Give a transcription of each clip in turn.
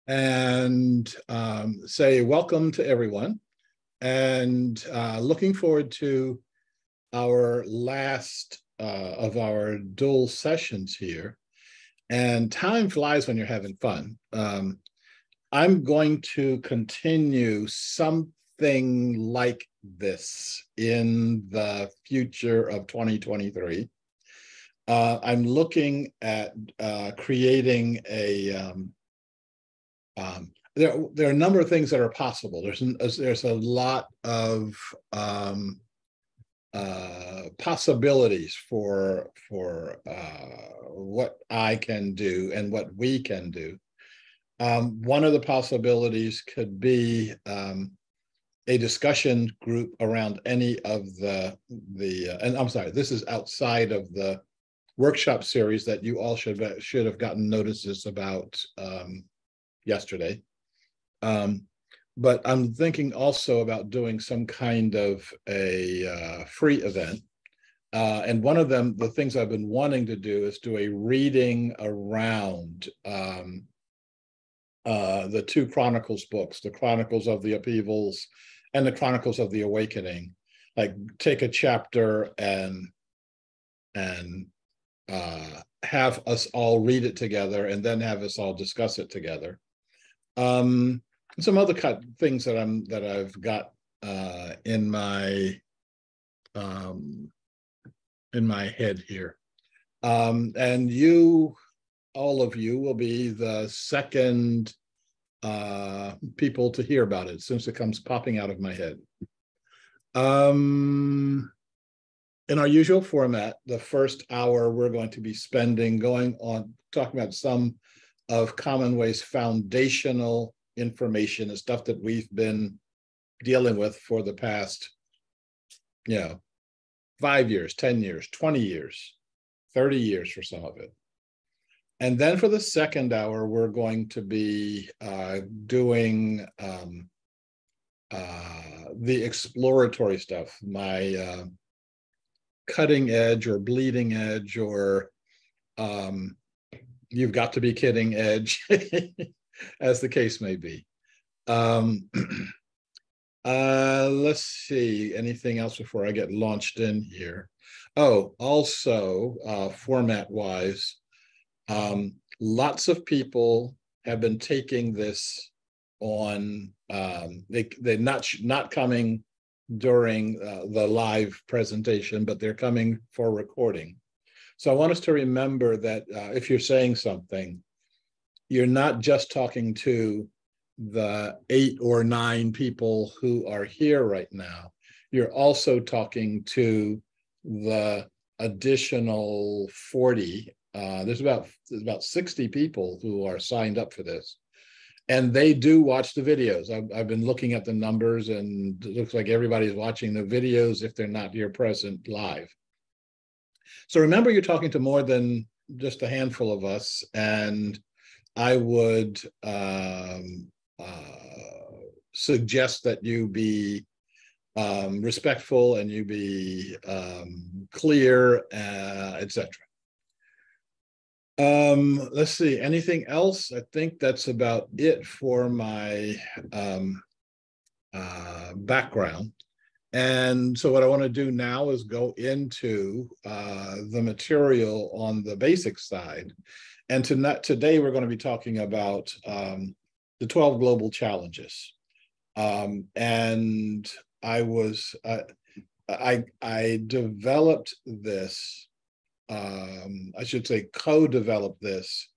and say welcome to everyone, and looking forward to our last of our dual sessions here. And time flies when you're having fun. I'm going to continue something like this in the future of 2023. I'm looking at creating a there are a number of things that are possible. There's a lot of possibilities for what I can do and what we can do. One of the possibilities could be a discussion group around any of the and I'm sorry, this is outside of the workshop series that you all should have gotten notices about yesterday. But I'm thinking also about doing some kind of a free event. And one of them, the things I've been wanting to do is do a reading around the two Chronicles books, the Chronicles of the Upheavals and the Chronicles of the Awakening. Like take a chapter and have us all read it together and then have us all discuss it together. Some other things that I've got in my head here, and you, all of you, will be the second people to hear about it since it comes popping out of my head. In our usual format, the first hour we're going to be spending going on talking about some of Commonway's foundational information, the stuff that we've been dealing with for the past, 5 years, 10 years, 20 years, 30 years for some of it. And then for the second hour, we're going to be doing the exploratory stuff, my cutting edge or bleeding edge or you've got to be kidding edge, as the case may be. Let's see, anything else before I get launched in here? Oh, also, format-wise, lots of people have been taking this on, they're not coming during the live presentation, but they're coming for recording. So I want us to remember that if you're saying something, you're not just talking to the 8 or 9 people who are here right now. You're also talking to the additional 40. There's about 60 people who are signed up for this. And they do watch the videos. I've been looking at the numbers, and it looks like everybody's watching the videos if they're not here present live. So remember, you're talking to more than just a handful of us, and I would suggest that you be respectful and you be clear, etc. Let's see, anything else? I think that's about it for my background. And so what I want to do now is go into the material on the basic side. And today we're going to be talking about the 12 global challenges. And I developed this, I should say co-developed this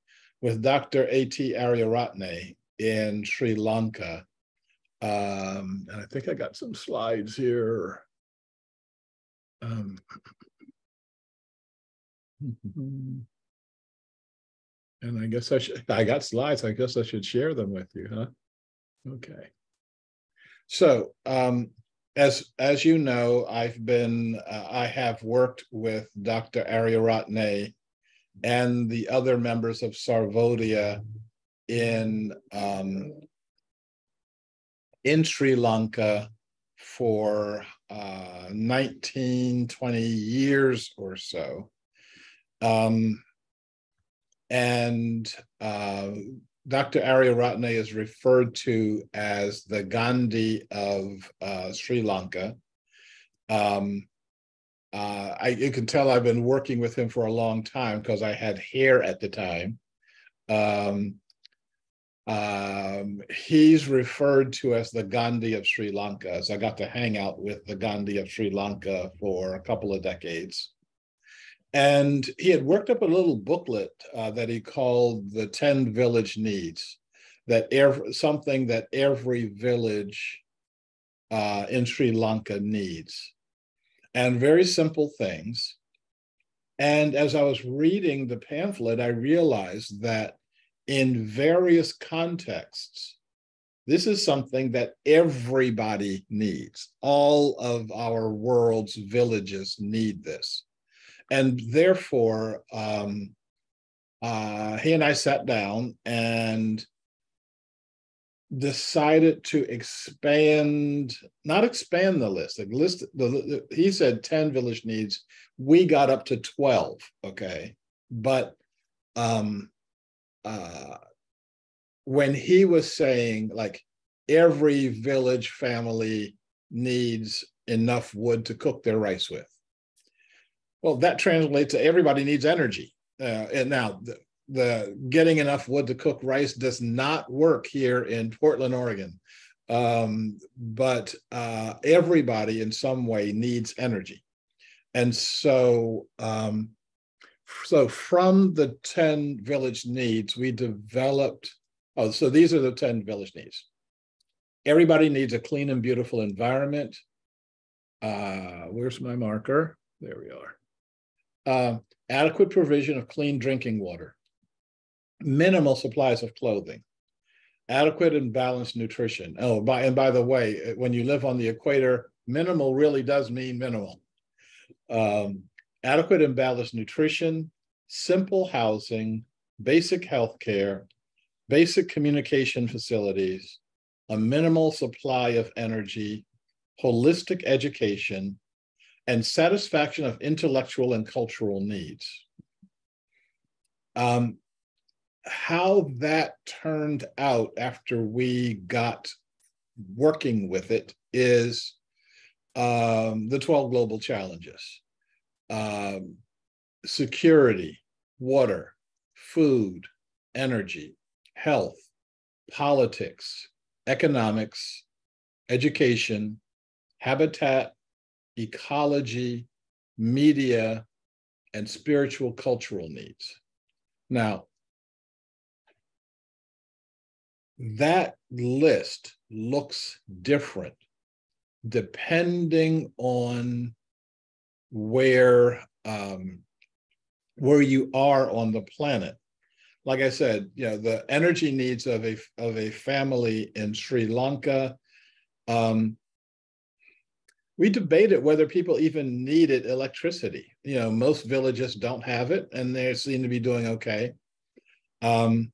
with Dr. A.T. Aryaratne in Sri Lanka. And I think I got some slides here. And I guess I got slides. I guess I should share them with you, huh? Okay. So as you know, I have worked with Dr. Aryaratne and the other members of Sarvodaya in Sri Lanka for 19, 20 years or so. And Dr. Aryaratne is referred to as the Gandhi of Sri Lanka. You can tell I've been working with him for a long time because I had hair at the time. He's referred to as the Gandhi of Sri Lanka. So I got to hang out with the Gandhi of Sri Lanka for a couple of decades. And he had worked up a little booklet that he called the 10 Village Needs, something that every village in Sri Lanka needs. And very simple things. And as I was reading the pamphlet, I realized that in various contexts, this is something that everybody needs. All of our world's villages need this. And therefore, he and I sat down and decided to not expand the list. He said 10 village needs. We got up to 12, okay? But when he was saying like every village family needs enough wood to cook their rice with, well, that translates to everybody needs energy. And now the getting enough wood to cook rice does not work here in Portland, Oregon. But everybody in some way needs energy. And so, from the 10 village needs, we developed, so these are the 10 village needs. Everybody needs a clean and beautiful environment. Where's my marker? There we are. Adequate provision of clean drinking water, minimal supplies of clothing, adequate and balanced nutrition. By the way, when you live on the equator, minimal really does mean minimal. Adequate and balanced nutrition, simple housing, basic health care, basic communication facilities, a minimal supply of energy, holistic education, and satisfaction of intellectual and cultural needs. How that turned out after we got working with it is the 12 global challenges. Security, water, food, energy, health, politics, economics, education, habitat, ecology, media, and spiritual cultural needs. Now, that list looks different depending on where you are on the planet. Like I said, the energy needs of a family in Sri Lanka. We debated whether people even needed electricity. Most villages don't have it, and they seem to be doing okay. But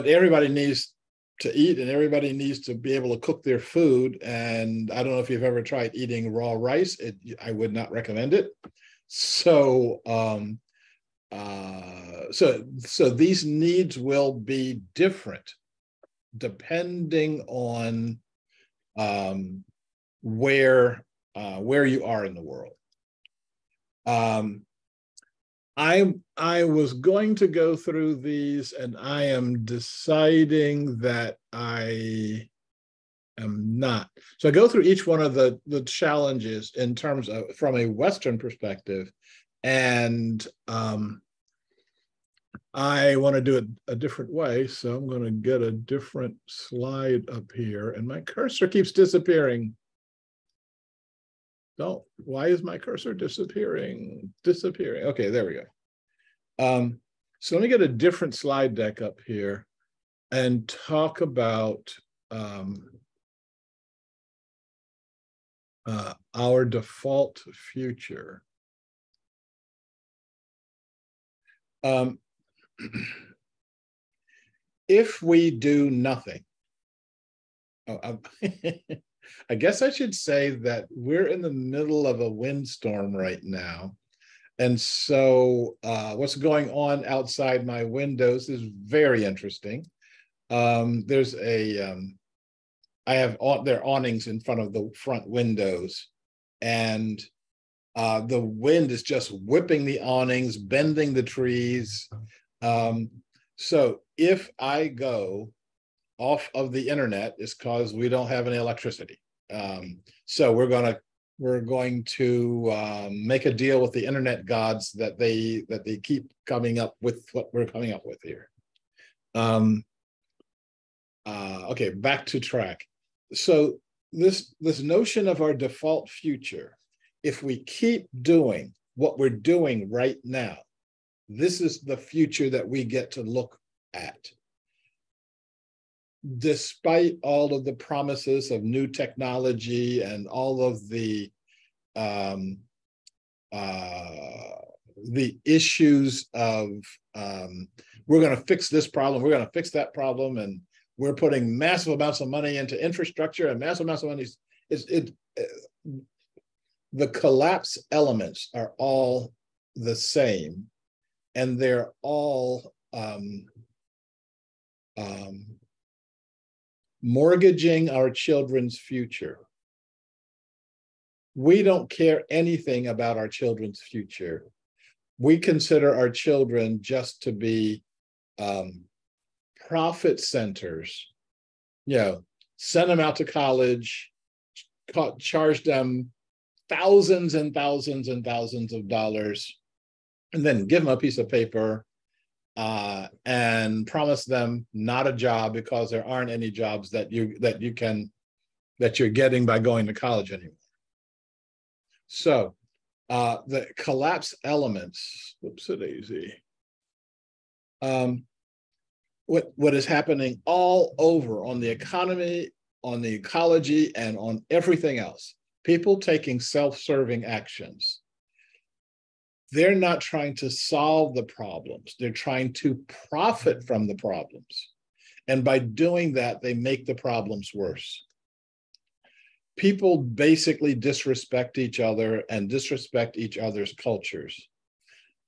everybody needs to eat, and everybody needs to be able to cook their food. And I don't know if you've ever tried eating raw rice. I would not recommend it. So, so these needs will be different depending on where you are in the world. I was going to go through these, and I am deciding that I am not. So I go through each one of the challenges in terms of from a Western perspective, and I want to do it a different way. So I'm going to get a different slide up here, and my cursor keeps disappearing. Why is my cursor disappearing? Okay, there we go. So let me get a different slide deck up here and talk about our default future. If we do nothing, I guess I should say that we're in the middle of a windstorm right now, And so what's going on outside my windows is very interesting. There's I have there are awnings in front of the front windows, and the wind is just whipping the awnings, bending the trees. So if I go off of the internet, it's because we don't have any electricity. So we're going to make a deal with the internet gods that they keep coming up with what we're coming up with here. Okay, back to track. So this notion of our default future, if we keep doing what we're doing right now, this is the future that we get to look at. Despite all of the promises of new technology and all of the issues of we're going to fix this problem, we're going to fix that problem, and we're putting massive amounts of money into infrastructure and massive amounts of money. The collapse elements are all the same, and they're all mortgaging our children's future. We don't care anything about our children's future. We consider our children just to be profit centers. You know, send them out to college, charge them thousands and thousands and thousands of dollars, and then give them a piece of paper and promise them not a job because there aren't any jobs that you're getting by going to college anymore. So the collapse elements, whoopsie-daisy. What is happening all over on the economy, on the ecology, and on everything else, people taking self-serving actions. They're not trying to solve the problems. They're trying to profit from the problems. And by doing that, they make the problems worse. People basically disrespect each other and disrespect each other's cultures.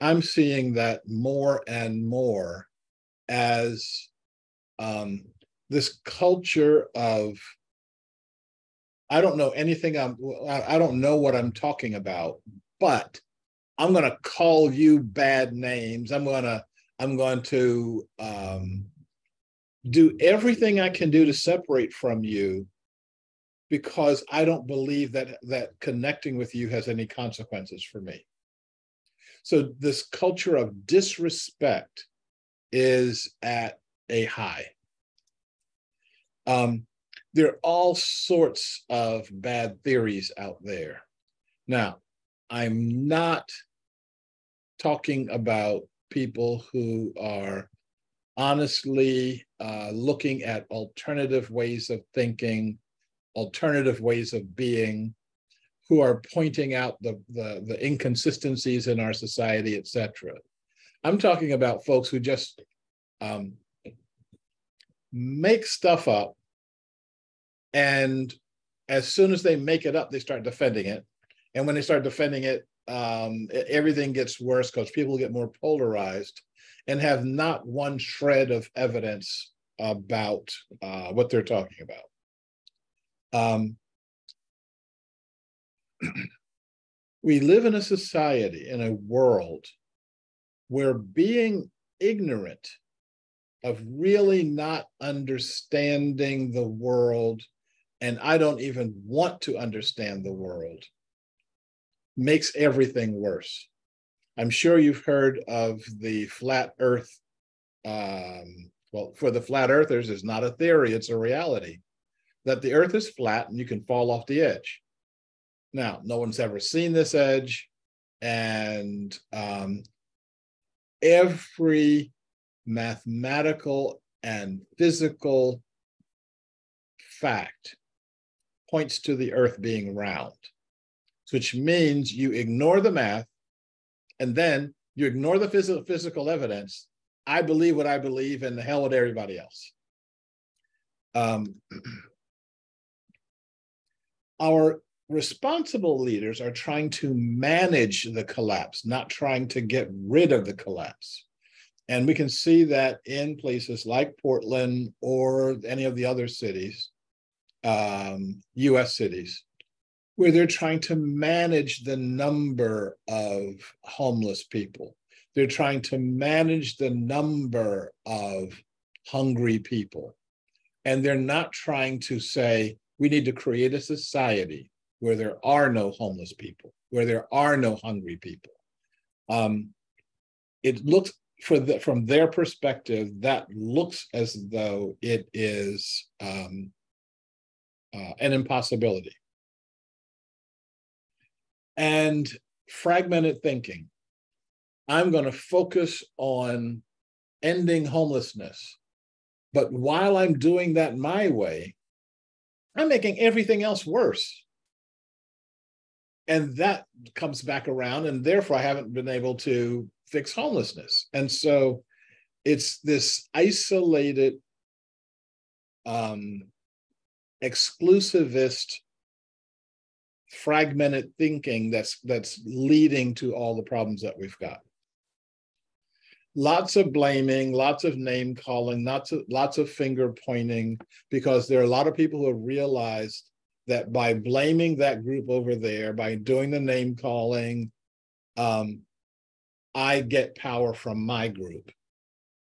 I'm seeing that more and more as this culture of, I don't know anything, I don't know what I'm talking about, but I'm going to call you bad names. I'm going to do everything I can do to separate from you because I don't believe that connecting with you has any consequences for me. So this culture of disrespect is at a high. There are all sorts of bad theories out there. Now, I'm not talking about people who are honestly looking at alternative ways of thinking, alternative ways of being, who are pointing out the inconsistencies in our society, etc. I'm talking about folks who just make stuff up, and as soon as they make it up, they start defending it. And when they start defending it, everything gets worse because people get more polarized and have not one shred of evidence about what they're talking about. We live in a society, in a world, where being ignorant of really not understanding the world, and I don't even want to understand the world, makes everything worse. I'm sure you've heard of the flat earth. Well, for the flat earthers, it's not a theory, it's a reality, that the earth is flat and you can fall off the edge. Now, no one's ever seen this edge, and every mathematical and physical fact points to the earth being round, which means you ignore the math and then you ignore the physical evidence. I believe what I believe, and the hell with everybody else. Our responsible leaders are trying to manage the collapse, not trying to get rid of the collapse. And we can see that in places like Portland or any of the other cities, US cities, where they're trying to manage the number of homeless people. They're trying to manage the number of hungry people. And they're not trying to say, we need to create a society where there are no homeless people, where there are no hungry people. It looks, from their perspective, that looks as though it is an impossibility. And fragmented thinking. I'm going to focus on ending homelessness. But while I'm doing that my way, I'm making everything else worse. And that comes back around, and therefore I haven't been able to fix homelessness. And so it's this isolated, exclusivist, fragmented thinking that's leading to all the problems that we've got. Lots of blaming, lots of name calling, lots of finger pointing, because there are a lot of people who have realized that by blaming that group over there, by doing the name calling, I get power from my group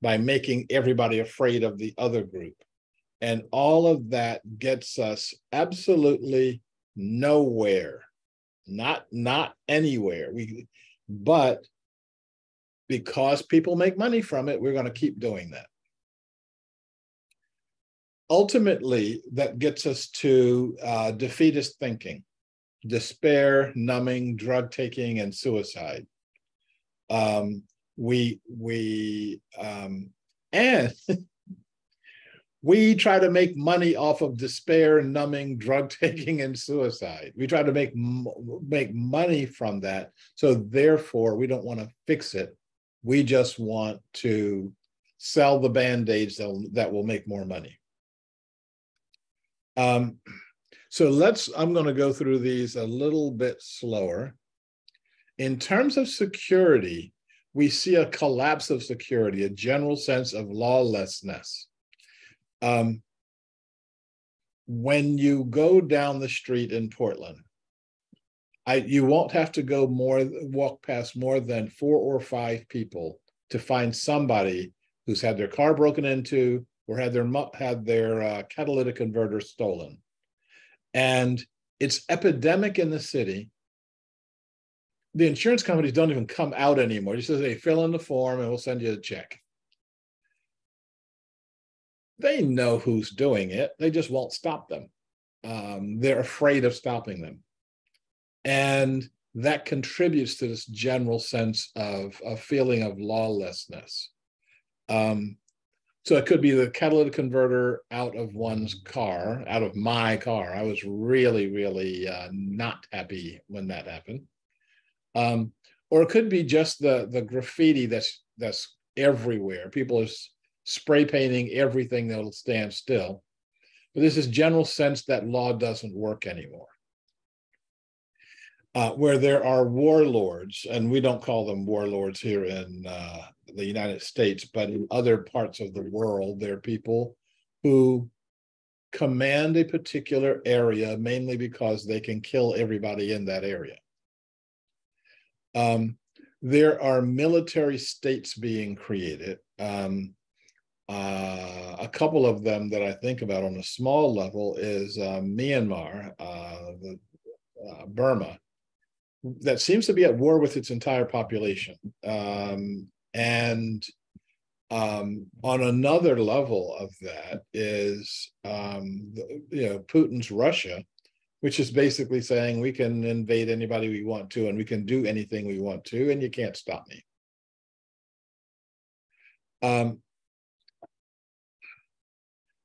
by making everybody afraid of the other group. And all of that gets us absolutely nowhere, not anywhere. But because people make money from it, we're going to keep doing that. Ultimately, that gets us to defeatist thinking, despair, numbing, drug taking, and suicide. And we try to make money off of despair, numbing, drug taking, and suicide. We try to make money from that. So therefore, we don't want to fix it. We just want to sell the Band-Aids that will make more money. So I'm going to go through these a little bit slower. In terms of security, we see a collapse of security, a general sense of lawlessness. When you go down the street in Portland, you won't have to walk past more than 4 or 5 people to find somebody who's had their car broken into or had their catalytic converter stolen. And it's epidemic in the city. The insurance companies don't even come out anymore. Just say, fill in the form and we'll send you a check. They know who's doing it. They just won't stop them. They're afraid of stopping them. And that contributes to this general sense of a feeling of lawlessness. So it could be the catalytic converter out of one's car, out of my car. I was really, really not happy when that happened. Or it could be just the graffiti that's everywhere. People are spray painting everything that'll stand still. But there's this general sense that law doesn't work anymore. Where there are warlords, and we don't call them warlords here in the United States, but in other parts of the world, there are people who command a particular area mainly because they can kill everybody in that area. There are military states being created. A couple of them that I think about on a small level is Myanmar, Burma, that seems to be at war with its entire population. And on another level of that is Putin's Russia, which is basically saying we can invade anybody we want to and we can do anything we want to and you can't stop me.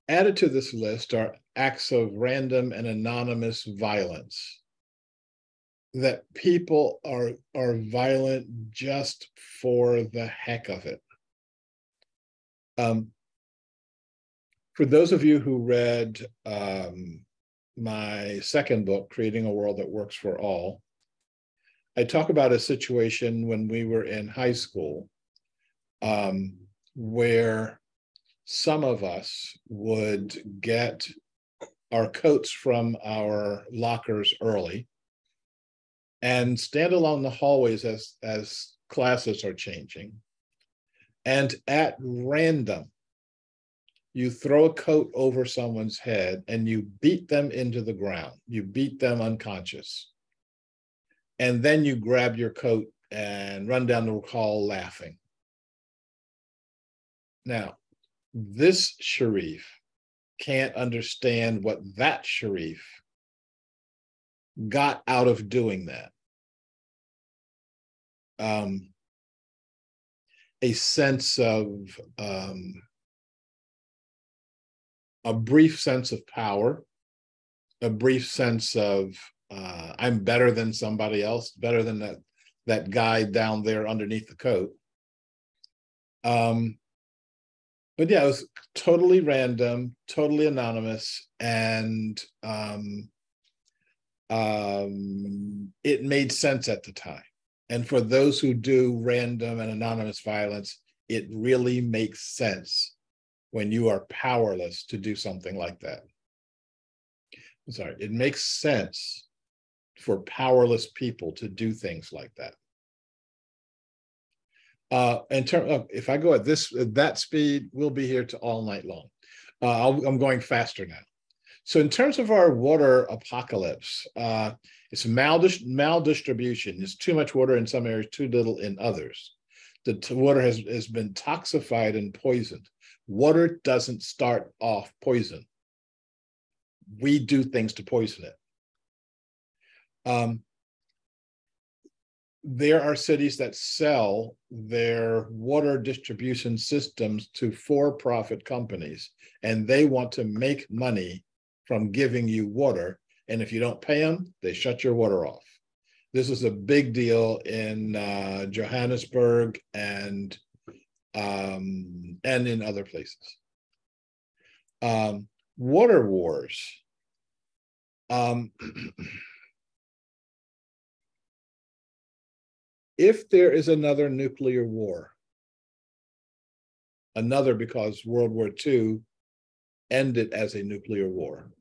Added to this list are acts of random and anonymous violence, that people are violent just for the heck of it. For those of you who read my second book, Creating a World That Works for All, I talk about a situation when we were in high school where some of us would get our coats from our lockers early and stand along the hallways as classes are changing. And at random, you throw a coat over someone's head and you beat them into the ground. You beat them unconscious. And then you grab your coat and run down the hall laughing. Now, this Sharif can't understand what that Sharif got out of doing that. A sense of, a brief sense of power, a brief sense of, I'm better than somebody else, better than that guy down there underneath the coat. But yeah, it was totally random, totally anonymous, and it made sense at the time. And for those who do random and anonymous violence, it really makes sense when you are powerless to do something like that. I'm sorry, it makes sense for powerless people to do things like that. In terms of, if I go at that speed, we'll be here to all night long. I'm going faster now. So in terms of our water apocalypse, it's maldistribution. There's too much water in some areas, too little in others. The water has been toxified and poisoned. Water doesn't start off poison. We do things to poison it. There are cities that sell their water distribution systems to for-profit companies, and they want to make money from giving you water. And if you don't pay them, they shut your water off. This is a big deal in Johannesburg and in other places. Water wars. If there is another nuclear war, because World War II ended as a nuclear war.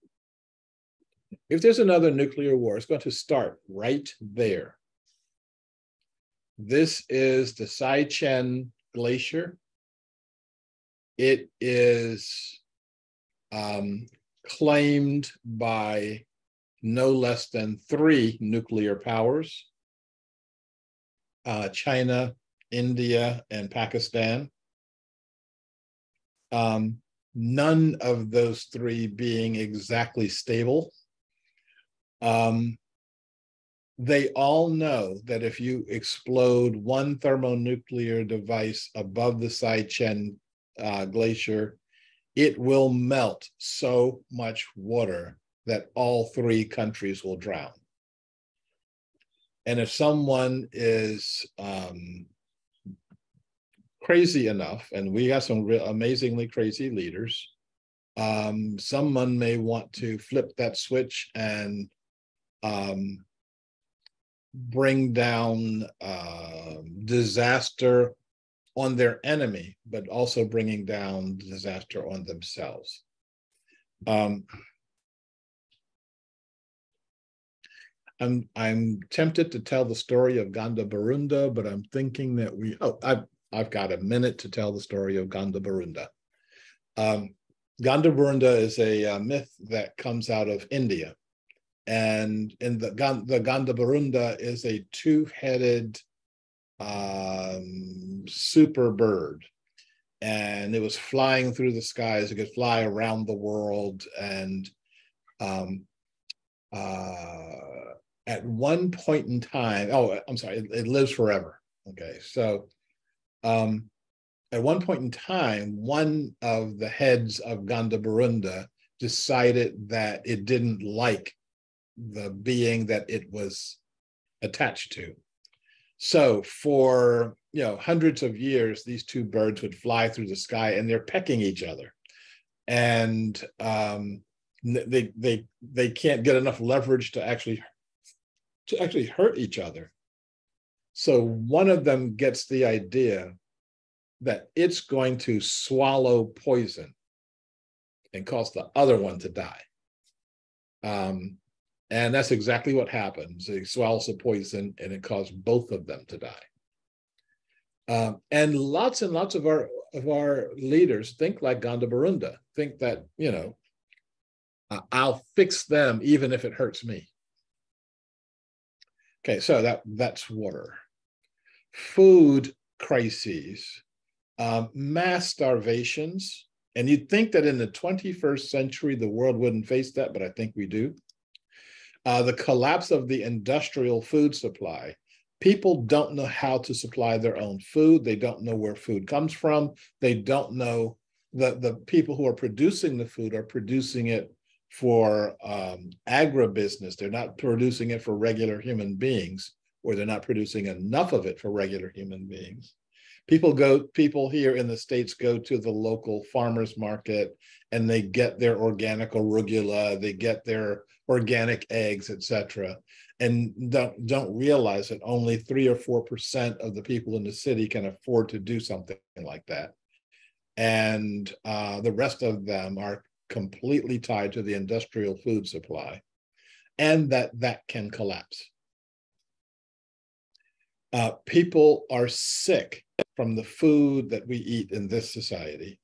If there's another nuclear war, it's going to start right there. This is the Saichen Glacier. It is claimed by no less than 3 nuclear powers. China, India, and Pakistan. None of those 3 being exactly stable. They all know that if you explode one thermonuclear device above the Saichen Glacier, it will melt so much water that all 3 countries will drown. And if someone is crazy enough, and we have some amazingly crazy leaders, someone may want to flip that switch and bring down disaster on their enemy, but also bringing down disaster on themselves. I'm tempted to tell the story of Gandabarunda, but I'm thinking that I've got a minute to tell the story of Gandabarunda. Gandabarunda is a myth that comes out of India. And in the Gandabarunda is a 2-headed super bird. And it was flying through the skies. It could fly around the world. And at one point in time, it lives forever. Okay, so at one point in time, one of the heads of Gandabarunda decided that it didn't like the being that it was attached to. So for hundreds of years, these 2 birds would fly through the sky and they're pecking each other. And they can't get enough leverage to actually hurt each other. So one of them gets the idea that it's going to swallow poison and cause the other one to die. And that's exactly what happens. It swallows the poison and it caused both of them to die. And lots of our leaders think like Gondabarunda, think that, I'll fix them even if it hurts me. Okay, so that's water. Food crises, mass starvations. And you'd think that in the 21st century, the world wouldn't face that, but I think we do. The collapse of the industrial food supply. People don't know how to supply their own food. They don't know where food comes from. They don't know that the people who are producing the food are producing it for agribusiness. They're not producing it for regular human beings, or they're not producing enough of it for regular human beings. People here in the States go to the local farmers market and they get their organic arugula, they get their organic eggs, etc., and don't realize that only 3 or 4% of the people in the city can afford to do something like that. And the rest of them are completely tied to the industrial food supply, and that can collapse. People are sick from the food that we eat in this society.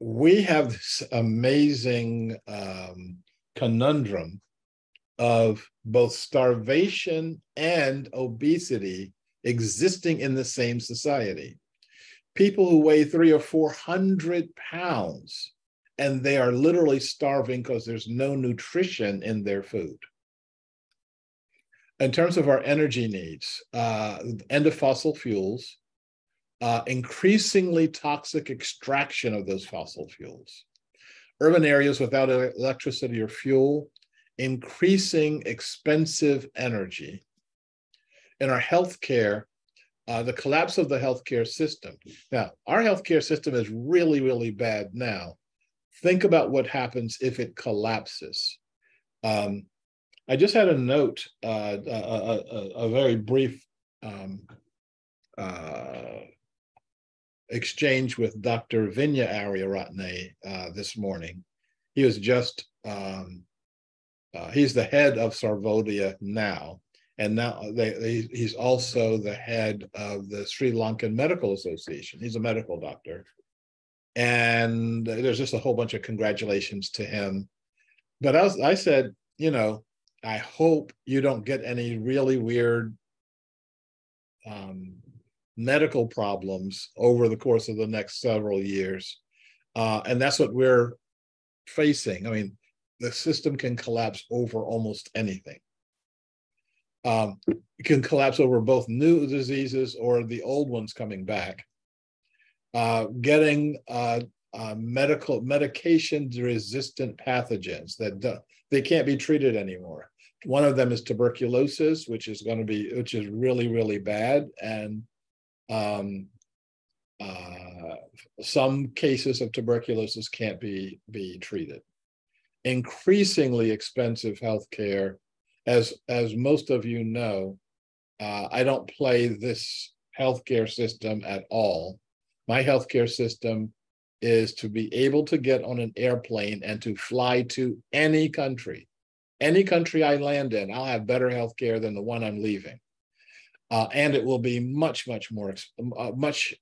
We have this amazing conundrum of both starvation and obesity existing in the same society. People who weigh 300 or 400 pounds, and they are literally starving because there's no nutrition in their food. In terms of our energy needs, end of fossil fuels, increasingly toxic extraction of those fossil fuels, urban areas without electricity or fuel, increasing expensive energy. In our healthcare, the collapse of the healthcare system. Now, our healthcare system is really, really bad now. Think about what happens if it collapses. I just had a note, a very brief exchange with Dr. Vinya Aryaratne this morning. He was just, he's the head of Sarvodaya now, and now he's also the head of the Sri Lankan Medical Association. He's a medical doctor. And there's just a whole bunch of congratulations to him. But I said, I hope you don't get any really weird medical problems over the course of the next several years. And that's what we're facing. I mean, the system can collapse over almost anything. It can collapse over both new diseases or the old ones coming back. Getting medication-resistant pathogens that they can't be treated anymore. One of them is tuberculosis, which is really, really bad, and some cases of tuberculosis can't be treated. Increasingly expensive healthcare, as most of you know. I don't play this healthcare system at all. My healthcare system is to be able to get on an airplane and to fly to any country. Any country I land in, I'll have better healthcare than the one I'm leaving. And it will be much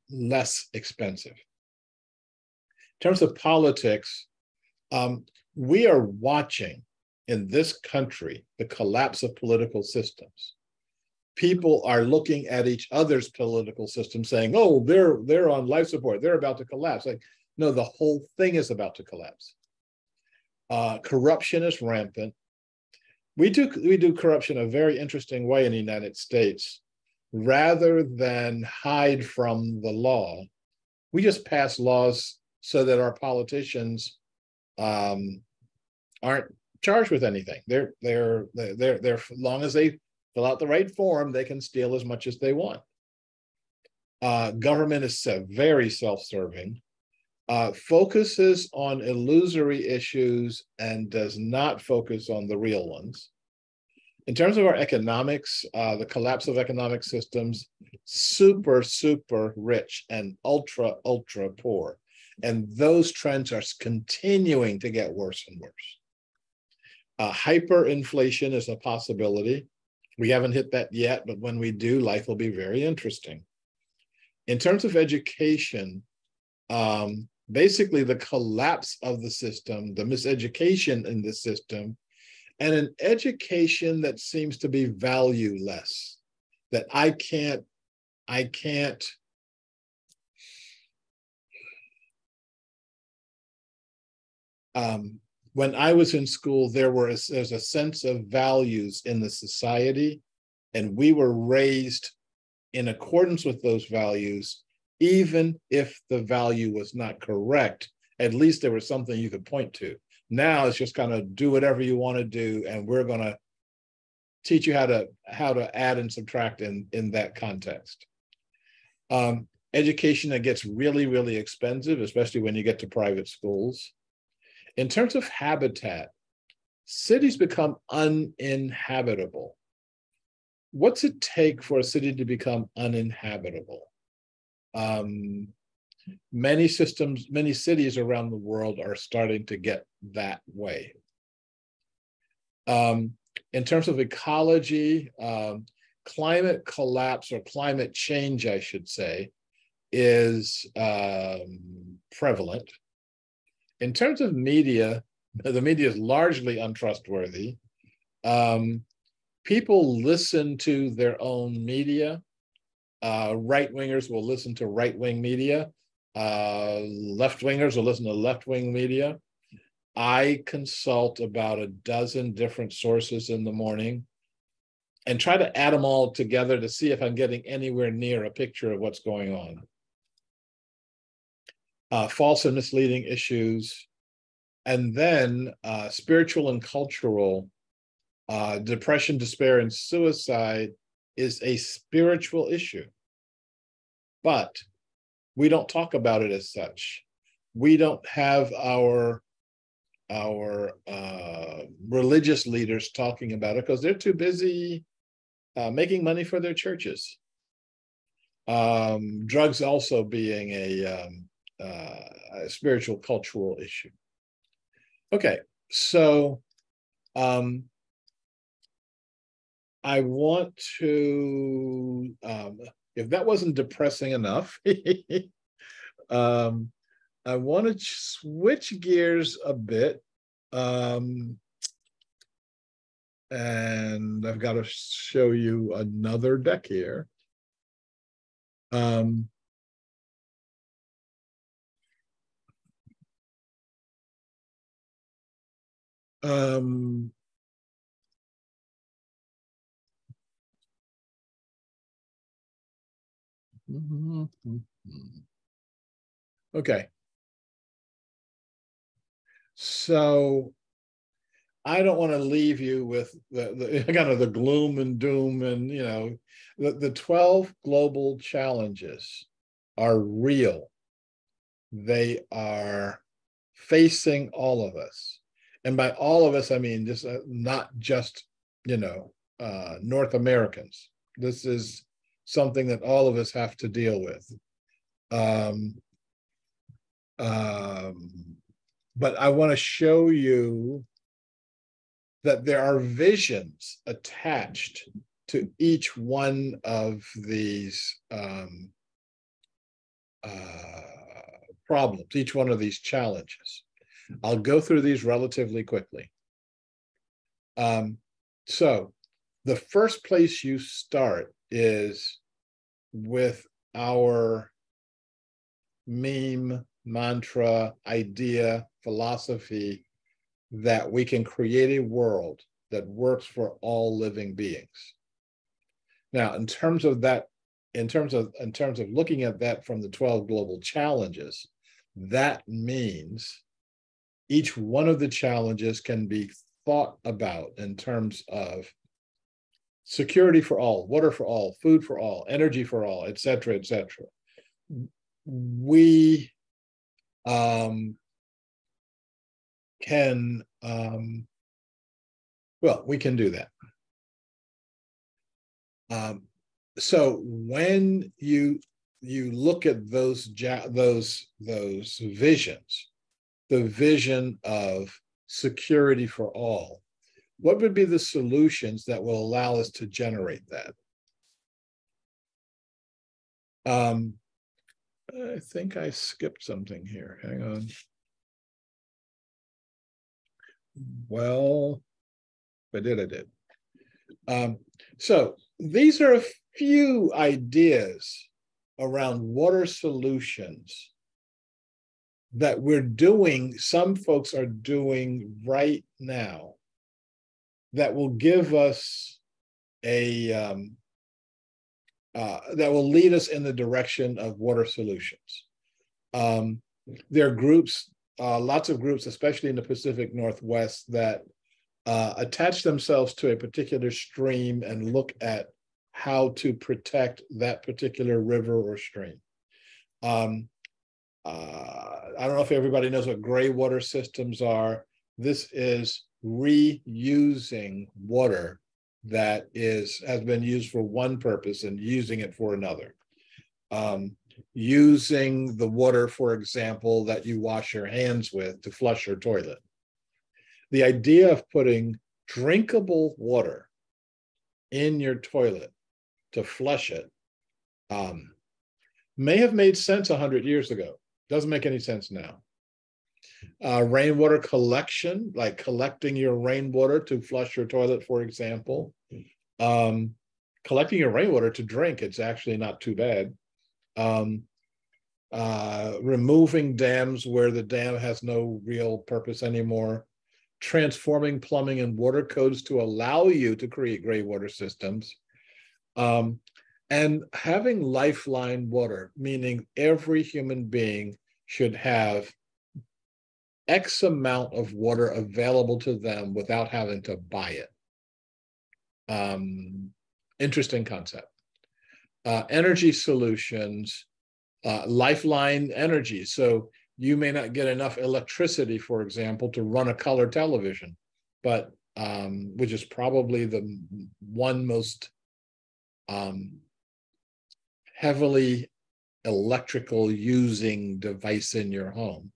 less expensive. In terms of politics, we are watching in this country the collapse of political systems. People are looking at each other's political system saying, oh, they're on life support, they're about to collapse. Like, no, the whole thing is about to collapse. Corruption is rampant. We do corruption a very interesting way in the United States. Rather than hide from the law, we just pass laws so that our politicians aren't charged with anything. They're as long as they fill out the right form, they can steal as much as they want. Government is very self-serving. focuses on illusory issues and does not focus on the real ones. In terms of our economics, the collapse of economic systems, super, super rich and ultra, ultra poor. And those trends are continuing to get worse and worse. Hyperinflation is a possibility. We haven't hit that yet, but when we do, life will be very interesting. In terms of education, basically the collapse of the system, the miseducation in the system, and an education that seems to be valueless, that I can't, when I was in school, there's a sense of values in the society, and we were raised in accordance with those values, even if the value was not correct. At least there was something you could point to. Now it's just kind of do whatever you want to do, and we're going to teach you how to add and subtract in that context. Education that gets really, really expensive, especially when you get to private schools. In terms of habitat, cities become uninhabitable. What's it take for a city to become uninhabitable? Many cities around the world are starting to get that way. In terms of ecology, climate collapse, or climate change, I should say, is prevalent. In terms of media, the media is largely untrustworthy. People listen to their own media. Right-wingers will listen to right-wing media. Left-wingers will listen to left-wing media. I consult about a dozen different sources in the morning and try to add them all together to see if I'm getting anywhere near a picture of what's going on. False and misleading issues, and then spiritual and cultural. Depression, despair, and suicide is a spiritual issue, but we don't talk about it as such. We don't have our religious leaders talking about it because they're too busy making money for their churches. Drugs also being a spiritual, cultural issue. Okay, so I want to, if that wasn't depressing enough, I want to switch gears a bit. And I've got to show you another deck here. Okay. So I don't want to leave you with the kind of the gloom and doom, and the 12 global challenges are real. They are facing all of us, and by all of us I mean just not just North Americans. This is something that all of us have to deal with. But I want to show you that there are visions attached to each one of these problems, each one of these challenges. I'll go through these relatively quickly. So the first place you start is with our meme, mantra, idea, philosophy that we can create a world that works for all living beings. Now, in terms of looking at that from the 12 global challenges, that means each one of the challenges can be thought about in terms of security for all, water for all, food for all, energy for all, et cetera, et cetera. We um, can, well, we can do that. So when you look at those visions, the vision of security for all, what would be the solutions that will allow us to generate that? I think I skipped something here. Hang on. Well, I did. So these are a few ideas around water solutions that some folks are doing right now that will give us that will lead us in the direction of water solutions. There are groups, lots of groups, especially in the Pacific Northwest, that attach themselves to a particular stream and look at how to protect that particular river or stream. I don't know if everybody knows what gray water systems are. This is reusing water that has been used for one purpose and using it for another. Using the water, for example, that you wash your hands with to flush your toilet. The idea of putting drinkable water in your toilet to flush it may have made sense 100 years ago. Doesn't make any sense now. Rainwater collection, like collecting your rainwater to flush your toilet, for example. Collecting your rainwater to drink, it's actually not too bad. Removing dams where the dam has no real purpose anymore. Transforming plumbing and water codes to allow you to create gray water systems. And having lifeline water, meaning every human being should have X amount of water available to them without having to buy it. Interesting concept. Energy solutions, lifeline energy. So you may not get enough electricity, for example, to run a color television, but which is probably the one most heavily electrical using device in your home.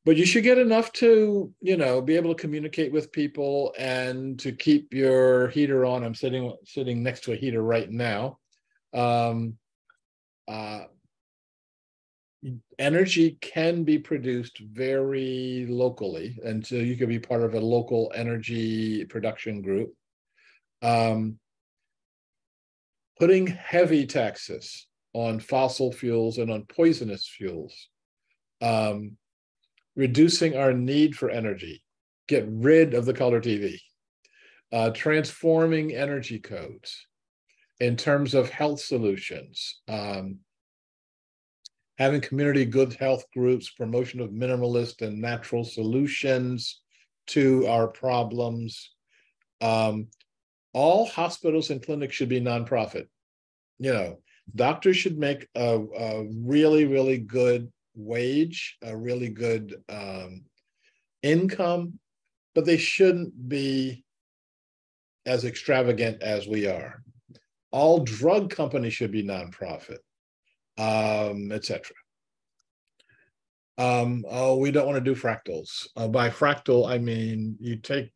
But you should get enough to, be able to communicate with people and to keep your heater on. I'm sitting next to a heater right now. Energy can be produced very locally, and so you could be part of a local energy production group. Putting heavy taxes on fossil fuels and on poisonous fuels. Reducing our need for energy, get rid of the color TV, transforming energy codes in terms of health solutions, having community good health groups, promotion of minimalist and natural solutions to our problems. All hospitals and clinics should be nonprofit. Doctors should make a really, really good wage, a really good income, but they shouldn't be as extravagant as we are. All drug companies should be nonprofit, etc. We don't want to do fractals. By fractal, I mean you take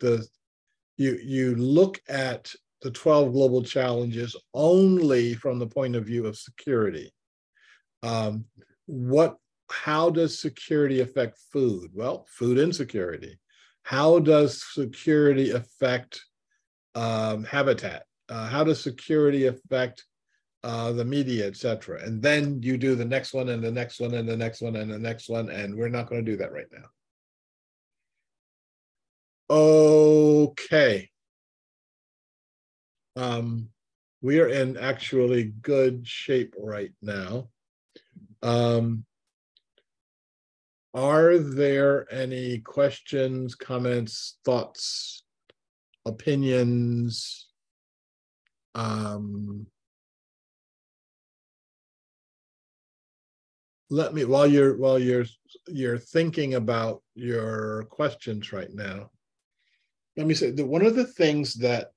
you look at the 12 global challenges only from the point of view of security. How does security affect food? Well, food insecurity. How does security affect habitat? How does security affect the media, et cetera? And then you do the next one and the next one and the next one and the next one, and we're not going to do that right now. Okay. We are in actually good shape right now. Are there any questions, comments, thoughts, opinions? let me, while you're thinking about your questions right now, let me say that one of the things that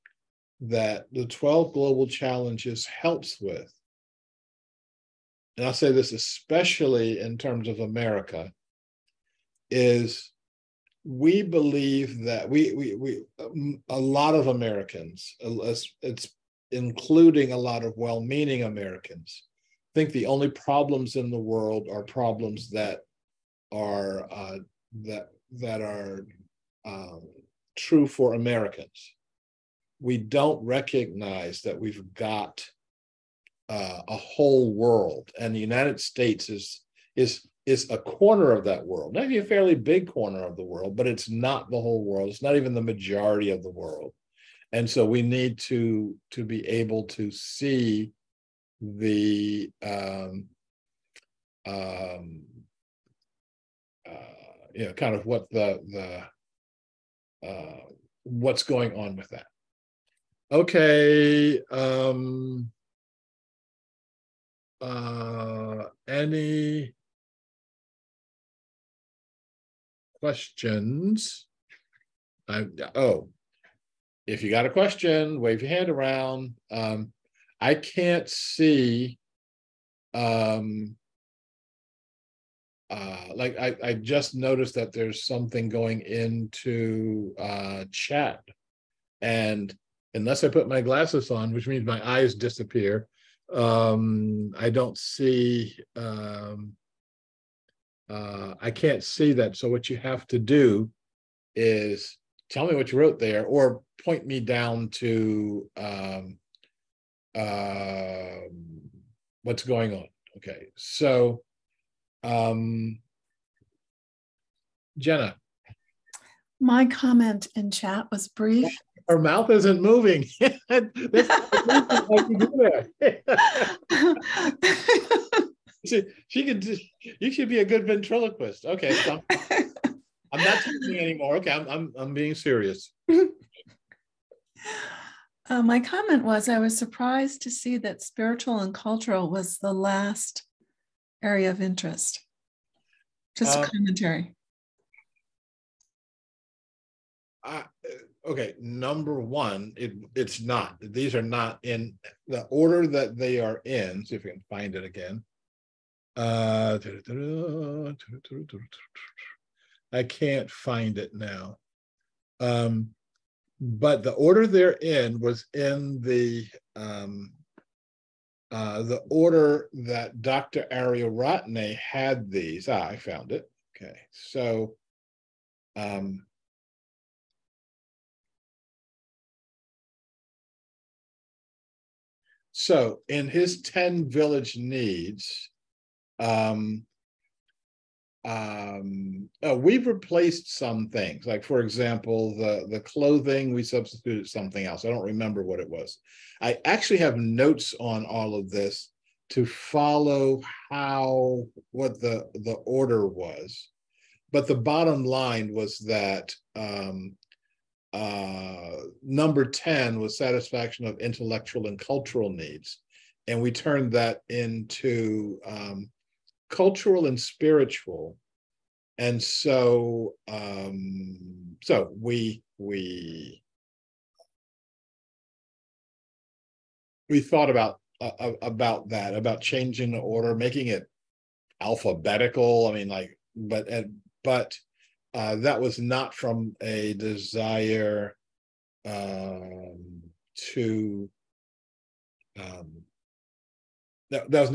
the 12 global challenges helps with, and I'll say this especially in terms of America, is we believe that we a lot of Americans, it's including a lot of well-meaning Americans, think the only problems in the world are problems that are that are true for Americans. We don't recognize that we've got a whole world, and the United States is a corner of that world, maybe a fairly big corner of the world, but it's not the whole world. It's not even the majority of the world. And so we need to be able to see the kind of what the what's going on with that. Okay. Any questions? If you got a question, wave your hand around. I can't see. I just noticed that there's something going into chat, and unless I put my glasses on, which means my eyes disappear, I don't see. I can't see that. So what you have to do is tell me what you wrote there, or point me down to what's going on. Okay, so Jenna. My comment in chat was brief. Her mouth isn't moving. That's how you do that. She could. You should be a good ventriloquist. Okay, so I'm not teasing anymore. Okay, I'm being serious. My comment was, I was surprised to see that spiritual and cultural was the last area of interest. Just a commentary. Okay, number one, it's not. These are not in the order that they are in. See if we can find it again. I can't find it now. But the order they're in was in the order that Dr. Arya had these. I found it. Okay, so so in his 10 village needs, we've replaced some things. Like, for example, the clothing, we substituted something else. I don't remember what it was. I actually have notes on all of this to follow what the order was. But the bottom line was that number 10 was satisfaction of intellectual and cultural needs. And we turned that into cultural and spiritual. And so we thought about that, about changing the order, making it alphabetical. I mean, like, but that was not from a desire to that was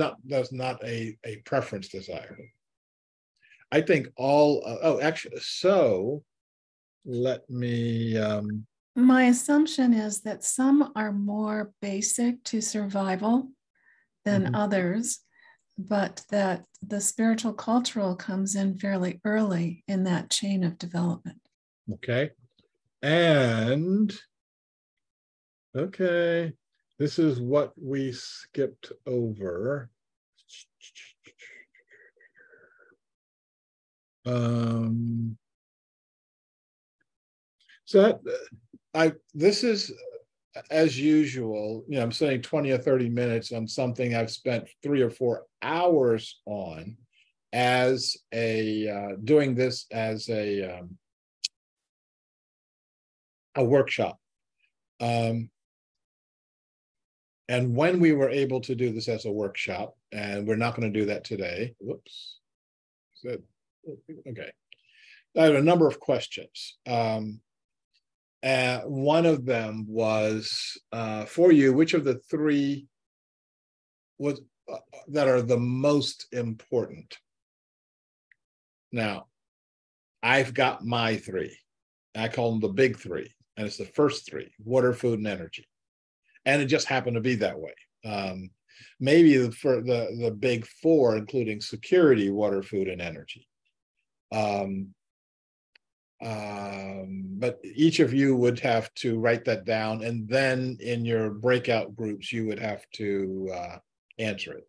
not a preference desire. I think actually, so let me my assumption is that some are more basic to survival than others, but that the spiritual cultural comes in fairly early in that chain of development. Okay. And okay, this is what we skipped over. So this is, as usual, I'm spending 20 or 30 minutes on something I've spent 3 or 4 hours on. as doing this as a workshop. And when we were able to do this as a workshop, and we're not going to do that today. Whoops. Okay. I have a number of questions. One of them was for you, which of the three was that are the most important? Now, I've got my three. I call them the big three, and it's the first three: water, food, and energy. And it just happened to be that way. Maybe for the big four, including security, water, food, and energy. But each of you would have to write that down, and then in your breakout groups, you would have to answer it.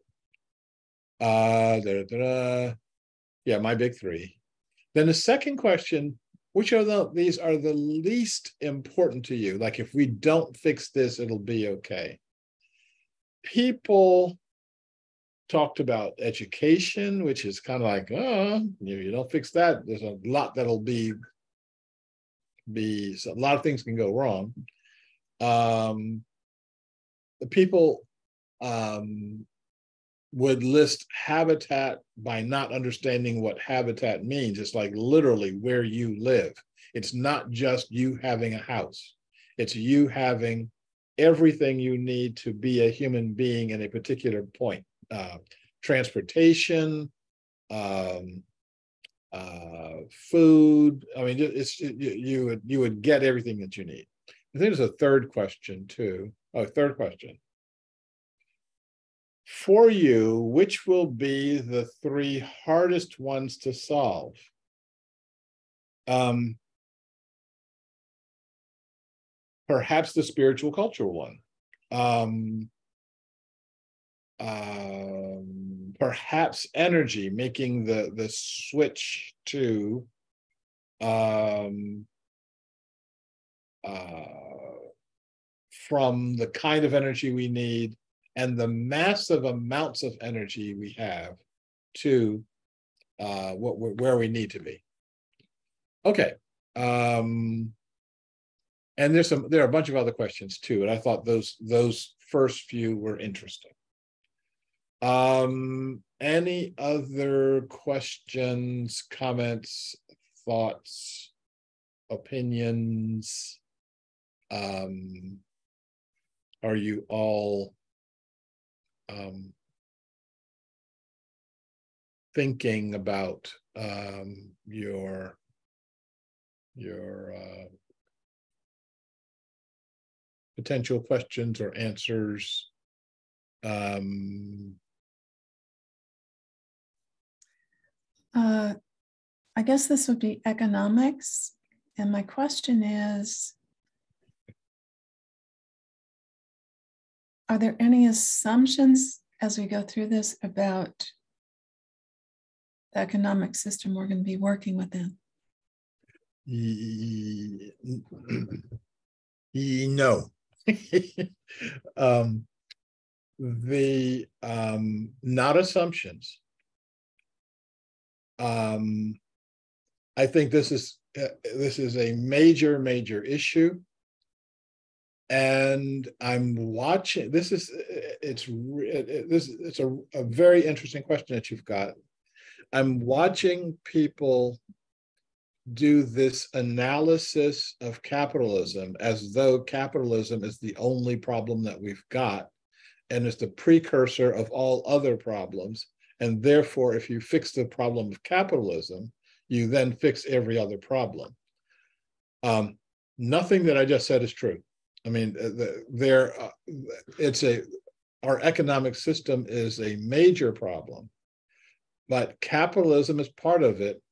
Yeah, my big three. Then the second question, which of these are the least important to you? Like, if we don't fix this, it'll be okay. People talked about education, which is kind of like, oh, you don't fix that, there's a lot that'll be so a lot of things can go wrong. The people would list habitat by not understanding what habitat means. It's like literally where you live. It's not just you having a house. It's you having everything you need to be a human being in a particular point. Transportation, food. I mean, you would get everything that you need. I think there's a third question too. Oh, third question. For you, which will be the three hardest ones to solve? Perhaps the spiritual cultural one. Perhaps energy, making the switch to from the kind of energy we need and the massive amounts of energy we have to where we need to be. Okay. And there are a bunch of other questions too, and I thought those first few were interesting. Any other questions, comments, thoughts, opinions? Are you all thinking about your potential questions or answers? I guess this would be economics. And my question is, are there any assumptions as we go through this about the economic system we're going to be working within? No. Not assumptions. I think this is a major issue, and I'm watching. It's a very interesting question that you've got. I'm watching people do this analysis of capitalism as though capitalism is the only problem that we've got, and is the precursor of all other problems. And therefore, if you fix the problem of capitalism, you then fix every other problem. Nothing that I just said is true. I mean, our economic system is a major problem, but capitalism is part of it.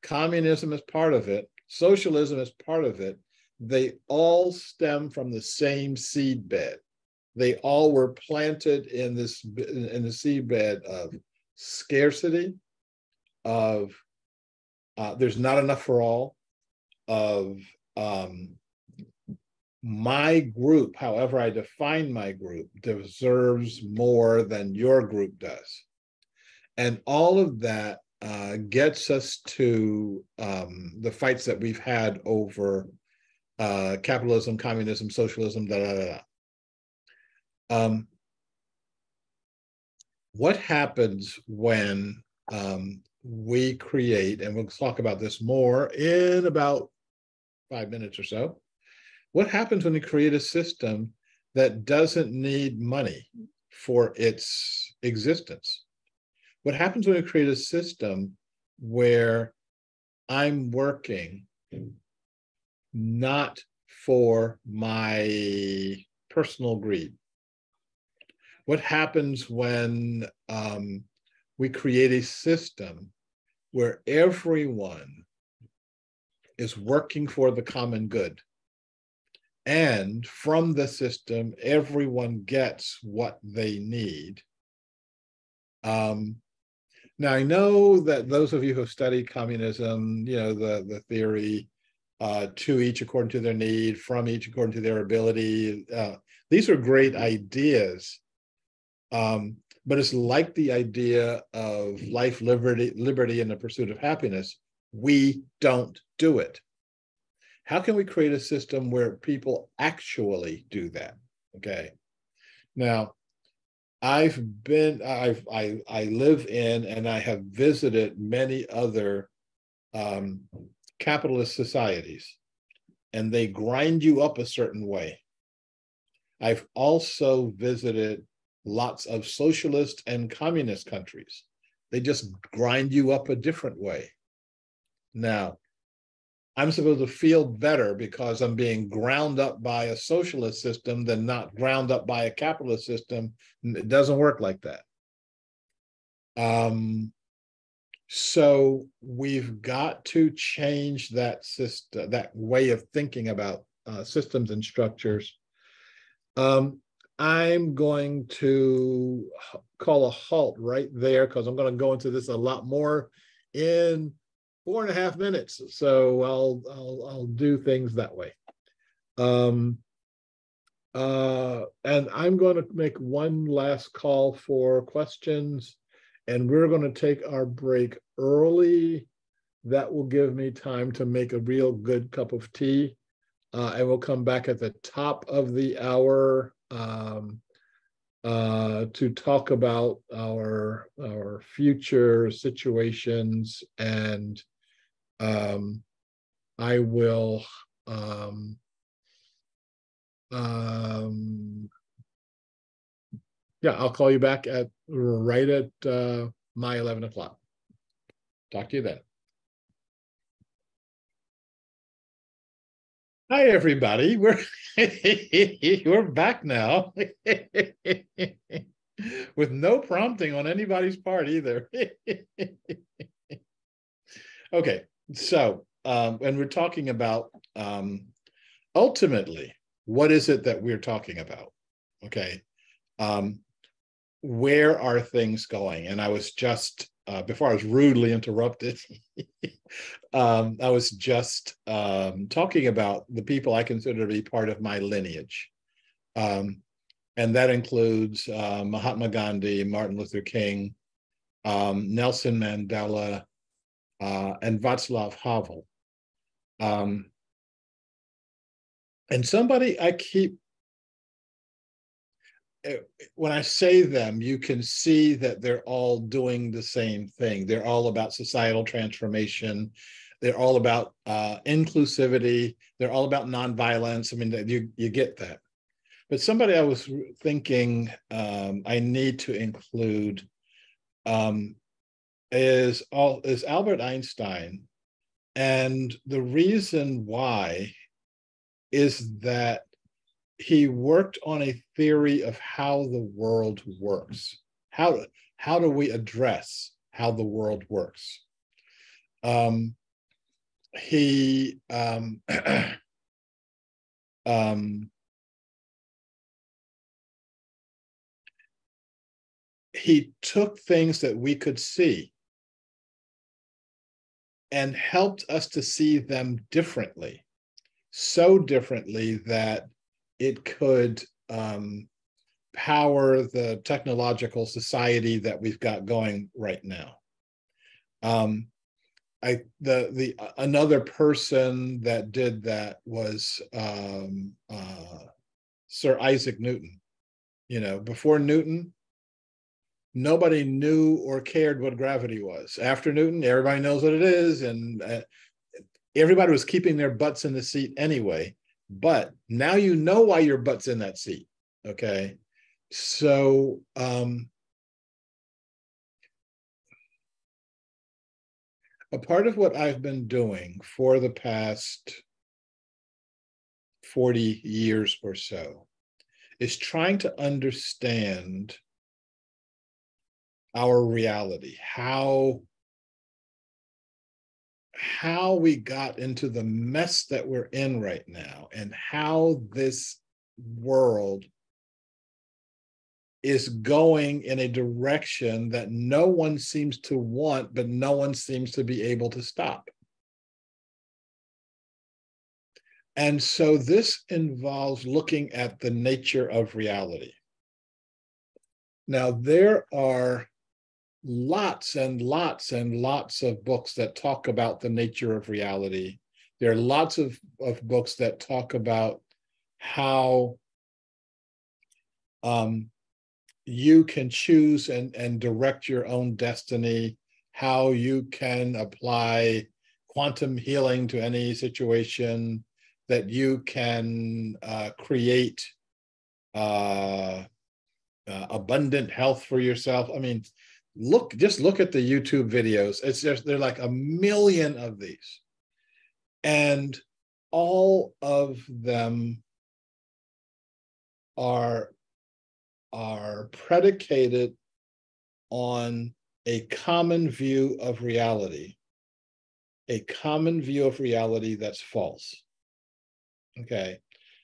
Communism is part of it. Socialism is part of it. They all stem from the same seed bed. They all were planted in the seed bed of scarcity, of there's not enough for all, of my group, however I define my group, deserves more than your group does. And all of that gets us to the fights that we've had over capitalism, communism, socialism, da da da. What happens when we create, and we'll talk about this more in about 5 minutes or so. What happens when we create a system that doesn't need money for its existence? What happens when we create a system where I'm working not for my personal greed? What happens when we create a system where everyone is working for the common good? And from the system, everyone gets what they need. Now, I know that those of you who have studied communism, you know, the theory, to each according to their need, from each according to their ability. These are great ideas, but it's like the idea of life, liberty, and the pursuit of happiness. We don't do it. How can we create a system where people actually do that? Okay. Now, I live in and I have visited many other capitalist societies, and they grind you up a certain way. I've also visited lots of socialist and communist countries. They just grind you up a different way. Now, I'm supposed to feel better because I'm being ground up by a socialist system than not ground up by a capitalist system. It doesn't work like that. So we've got to change that system, that way of thinking about systems and structures. I'm going to call a halt right there because I'm going to go into this a lot more in 4.5 minutes. So I'll do things that way. And I'm going to make one last call for questions, and we're going to take our break early. That will give me time to make a real good cup of tea. And we'll come back at the top of the hour to talk about our future situations, and I will I'll call you back at right at my 11 o'clock. Talk to you then. Hi, everybody. We're back now with no prompting on anybody's part either. Okay, so and we're talking about ultimately, what is it that we're talking about? Okay, where are things going? And I was just before I was rudely interrupted, I was just talking about the people I consider to be part of my lineage. And that includes Mahatma Gandhi, Martin Luther King, Nelson Mandela, and Václav Havel. And somebody I keep, when I say them, you can see that they're all doing the same thing. They're all about societal transformation. They're all about inclusivity. They're all about nonviolence. I mean, you get that. But somebody I was thinking I need to include is Albert Einstein. And the reason why is that he worked on a theory of how the world works. How do we address how the world works? He he took things that we could see and helped us to see them differently, so differently that it could power the technological society that we've got going right now. Um, another person that did that was Sir Isaac Newton. You know, before Newton, nobody knew or cared what gravity was. After Newton, everybody knows what it is, and everybody was keeping their butts in the seat anyway. But now you know why your butt's in that seat. Okay, so a part of what I've been doing for the past 40 years or so is trying to understand our reality, how we got into the mess that we're in right now, and how this world is going in a direction that no one seems to want, but no one seems to be able to stop. And so this involves looking at the nature of reality. Now, there are lots and lots and lots of books that talk about the nature of reality. There are lots of books that talk about how you can choose and direct your own destiny, how you can apply quantum healing to any situation, that you can create abundant health for yourself. I mean, just look at the YouTube videos. It's just, there are like a million of these. And all of them are predicated on a common view of reality, that's false. Okay,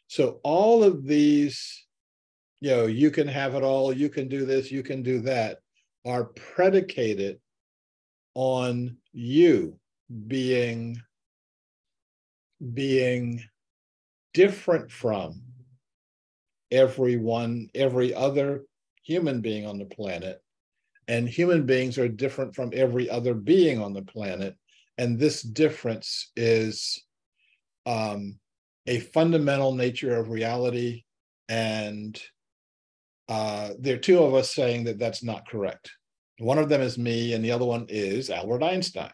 so all of these, you can have it all, you can do this, you can do that, are predicated on you being different from every other human being on the planet, and human beings are different from every other being on the planet, and this difference is a fundamental nature of reality, and there are two of us saying that that's not correct. One of them is me, and the other one is Albert Einstein.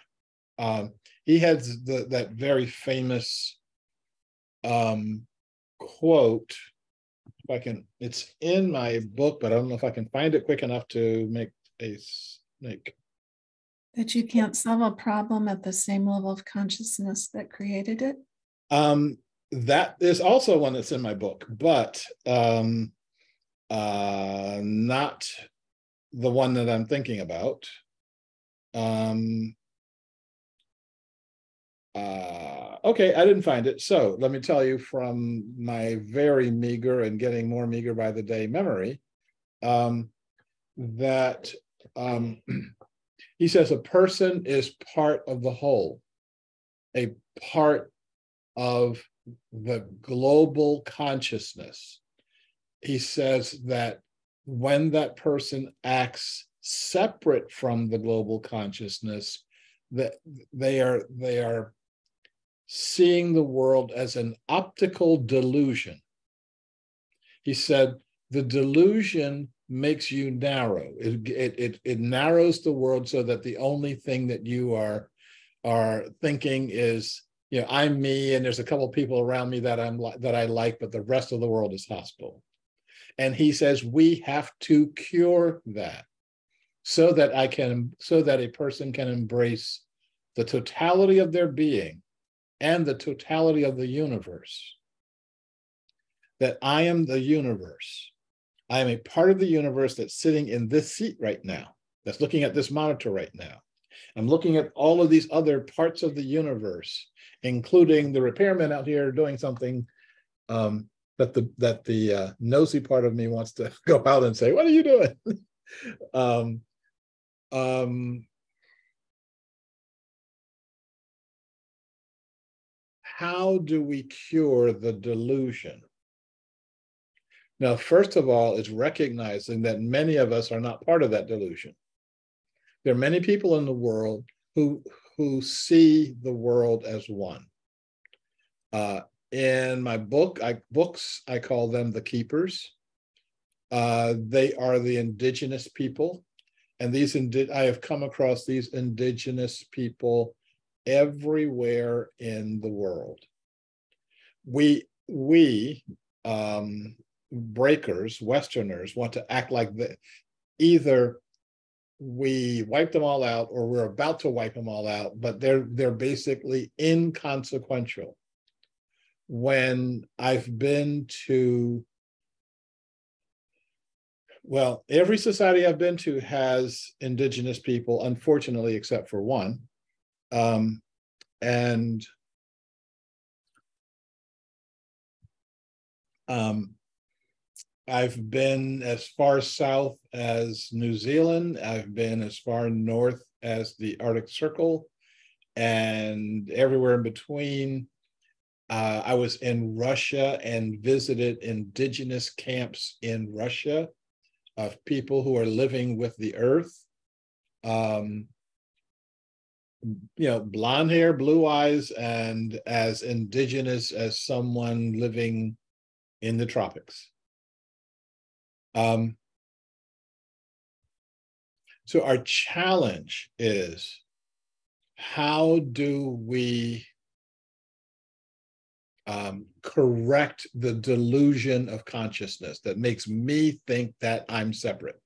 He has that very famous quote. If I can, it's in my book, but I don't know if I can find it quick enough to make a snake. That you can't solve a problem at the same level of consciousness that created it? That is also one that's in my book, but not the one that I'm thinking about. Okay, I didn't find it. So let me tell you from my very meager and getting more meager by the day memory, that he says a person is part of the whole, a part of the global consciousness. He says that when that person acts separate from the global consciousness, that they are seeing the world as an optical delusion. He said the delusion makes you narrow. It narrows the world so that the only thing that you are thinking is, I'm me, and there's a couple of people around me that I like, but the rest of the world is hostile. And he says we have to cure that so that a person can embrace the totality of their being and the totality of the universe. That I am the universe. I am a part of the universe that's sitting in this seat right now, that's looking at this monitor right now. I'm looking at all of these other parts of the universe, including the repairman out here doing something that the nosy part of me wants to go out and say, what are you doing? How do we cure the delusion? Now, first of all, it's recognizing that many of us are not part of that delusion. There are many people in the world who see the world as one. In my books, I call them the keepers. They are the indigenous people, and I have come across these indigenous people everywhere in the world. We breakers, Westerners, want to act like either we wipe them all out or we're about to wipe them all out, but they're basically inconsequential. When I've been to, well, every society I've been to has indigenous people, unfortunately, except for one. I've been as far south as New Zealand. I've been as far north as the Arctic Circle, and everywhere in between. I was in Russia and visited indigenous camps in Russia of people who are living with the earth. Blonde hair, blue eyes, and as indigenous as someone living in the tropics. So our challenge is, how do we correct the delusion of consciousness that makes me think that I'm separate,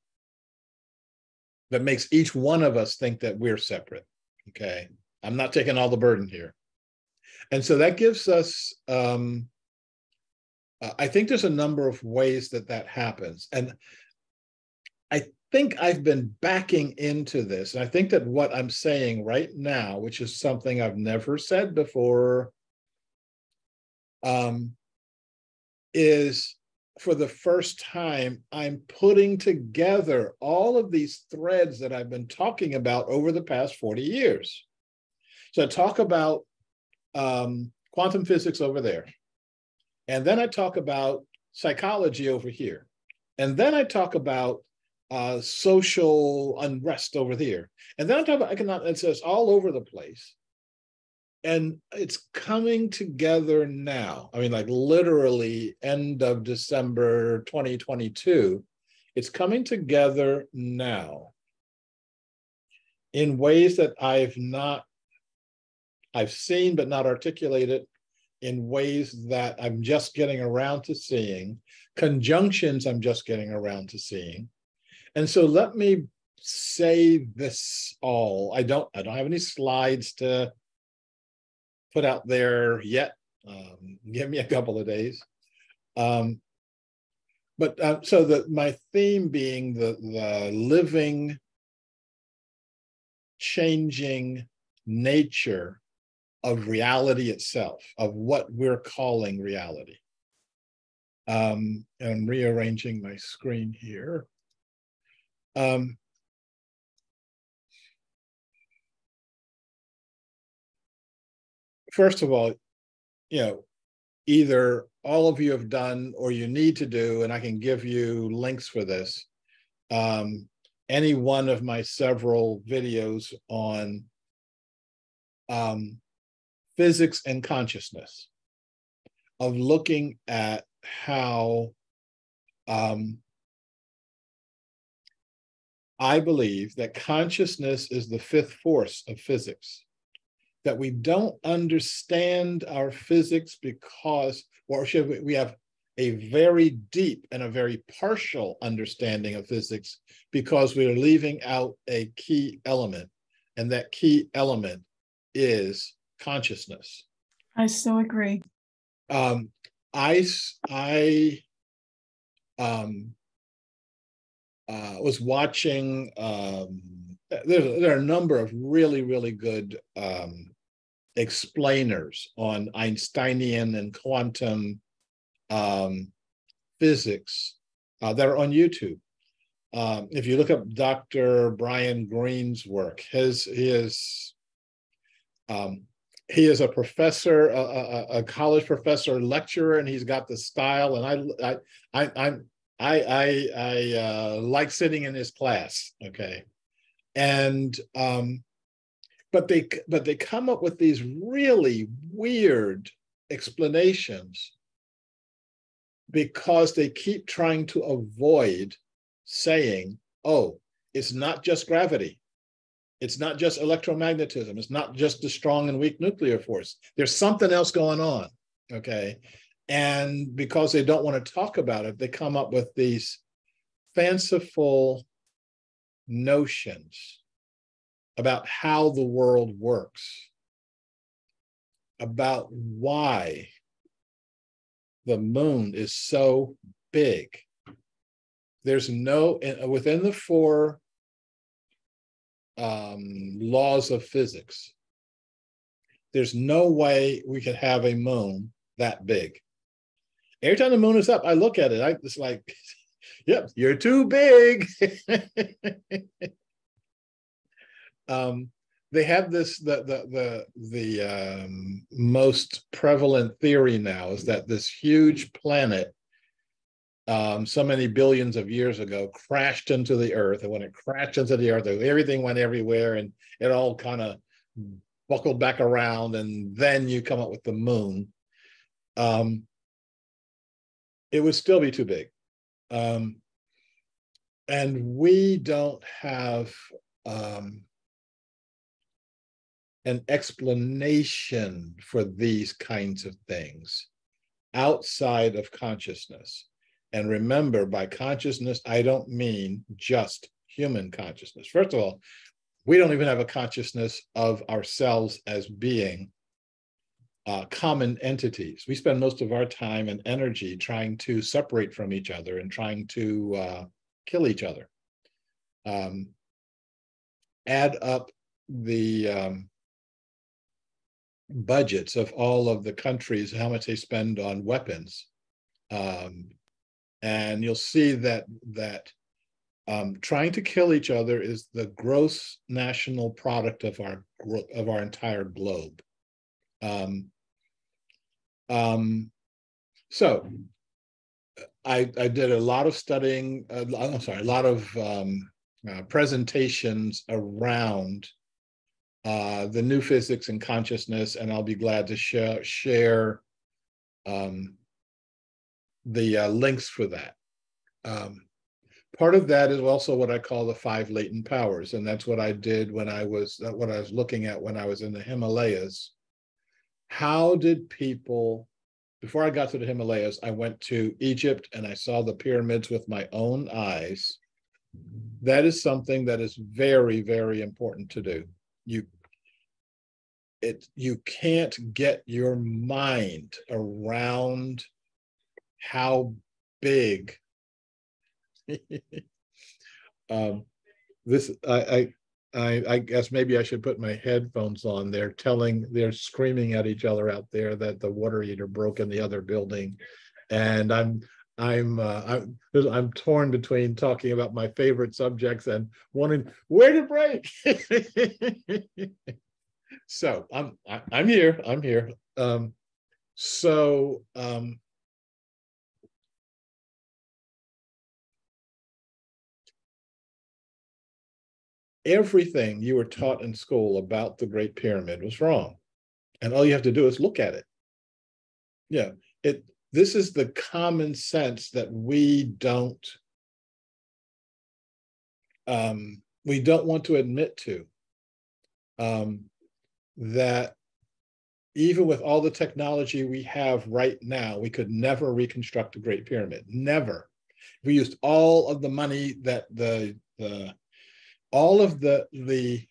that makes each one of us think that we're separate? Okay, I'm not taking all the burden here. And so that gives us, I think there's a number of ways that happens. And I think I've been backing into this. And I think that what I'm saying right now, which is something I've never said before, is for the first time, I'm putting together all of these threads that I've been talking about over the past 40 years. So I talk about quantum physics over there. And then I talk about psychology over here. And then I talk about social unrest over here. And then I talk about economics. It's all over the place. And it's coming together now. I mean, like literally end of December 2022, it's coming together now in ways that I've seen but not articulated, in ways that I'm just getting around to seeing, conjunctions I'm just getting around to seeing. And so let me say this all. I don't have any slides to put out there yet. Give me a couple of days. So my theme being the living, changing nature of reality itself, of what we're calling reality. And I'm rearranging my screen here. First of all, either all of you have done or you need to do, and I can give you links for this, any one of my several videos on physics and consciousness, of looking at how I believe that consciousness is the fifth force of physics, that we don't understand our physics because, or should we have a very deep and a very partial understanding of physics because we're leaving out a key element, and that key element is consciousness. I so agree. I was watching, there are a number of really, really good explainers on Einsteinian and quantum physics that are on YouTube. If you look up Dr. Brian Greene's work, he is a professor, a college professor, lecturer, and he's got the style. And I like sitting in his class. Okay, and but they come up with these really weird explanations because they keep trying to avoid saying, oh, it's not just gravity. It's not just electromagnetism. It's not just the strong and weak nuclear force. There's something else going on, okay? And because they don't want to talk about it, they come up with these fanciful notions about how the world works, about why the moon is so big. There's no, within the four laws of physics, there's no way we could have a moon that big. Every time the moon is up, I look at it, it's like, yep, you're too big. They have this, the most prevalent theory now is that this huge planet, so many billions of years ago, crashed into the earth. And when it crashed into the earth, everything went everywhere and it all kind of buckled back around. And then you come up with the moon. It would still be too big. And we don't have an explanation for these kinds of things outside of consciousness. And remember, by consciousness, I don't mean just human consciousness. First of all, we don't even have a consciousness of ourselves as being common entities. We spend most of our time and energy trying to separate from each other and trying to kill each other. Add up the budgets of all of the countries, how much they spend on weapons. And you'll see that trying to kill each other is the gross national product of our entire globe. So I did a lot of studying, a lot of presentations around the new physics and consciousness, and I'll be glad to share the links for that. Part of that is also what I call the 5 latent powers, and that's what I did when I was looking at when I was in the Himalayas. How did people, before I got to the Himalayas, I went to Egypt and I saw the pyramids with my own eyes. That is something that is very, very important to do. You can't get your mind around how big this. I guess maybe I should put my headphones on. They're screaming at each other out there that the water heater broke in the other building, and I'm torn between talking about my favorite subjects and wanting where to break. So I'm here. Everything you were taught in school about the Great Pyramid was wrong. And all you have to do is look at it. Yeah, this is the common sense that we don't want to admit to. That even with all the technology we have right now, we could never reconstruct the Great Pyramid. Never. If we used all of the money that all of the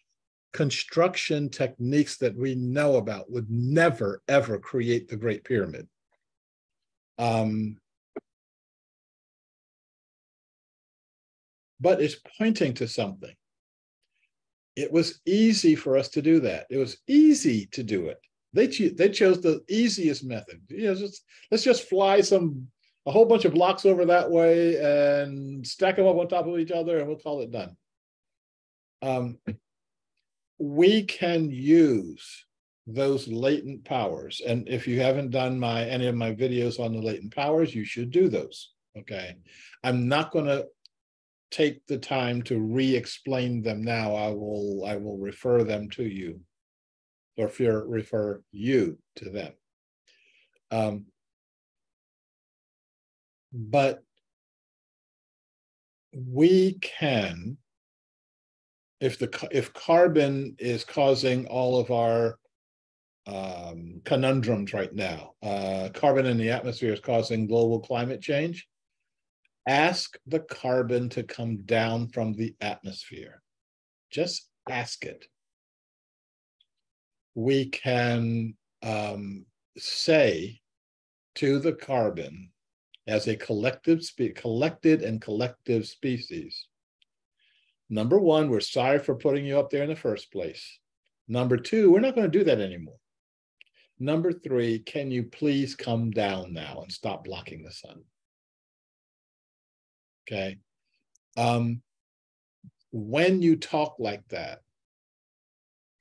construction techniques that we know about would never, ever create the Great Pyramid. But it's pointing to something. It was easy for us to do that. It was easy to do it. They chose the easiest method. Let's just fly a whole bunch of blocks over that way and stack them up on top of each other, and we'll call it done. We can use those latent powers, and if you haven't done any of my videos on the latent powers, you should do those. Okay, I'm not going to take the time to re-explain them now. I will refer them to you. or refer you to them. But we can, if carbon is causing all of our conundrums right now, carbon in the atmosphere is causing global climate change, ask the carbon to come down from the atmosphere. Just ask it. We can say to the carbon as a collected and collective species, number one, we're sorry for putting you up there in the first place. Number two, we're not going to do that anymore. Number three, can you please come down now and stop blocking the sun? Okay. When you talk like that,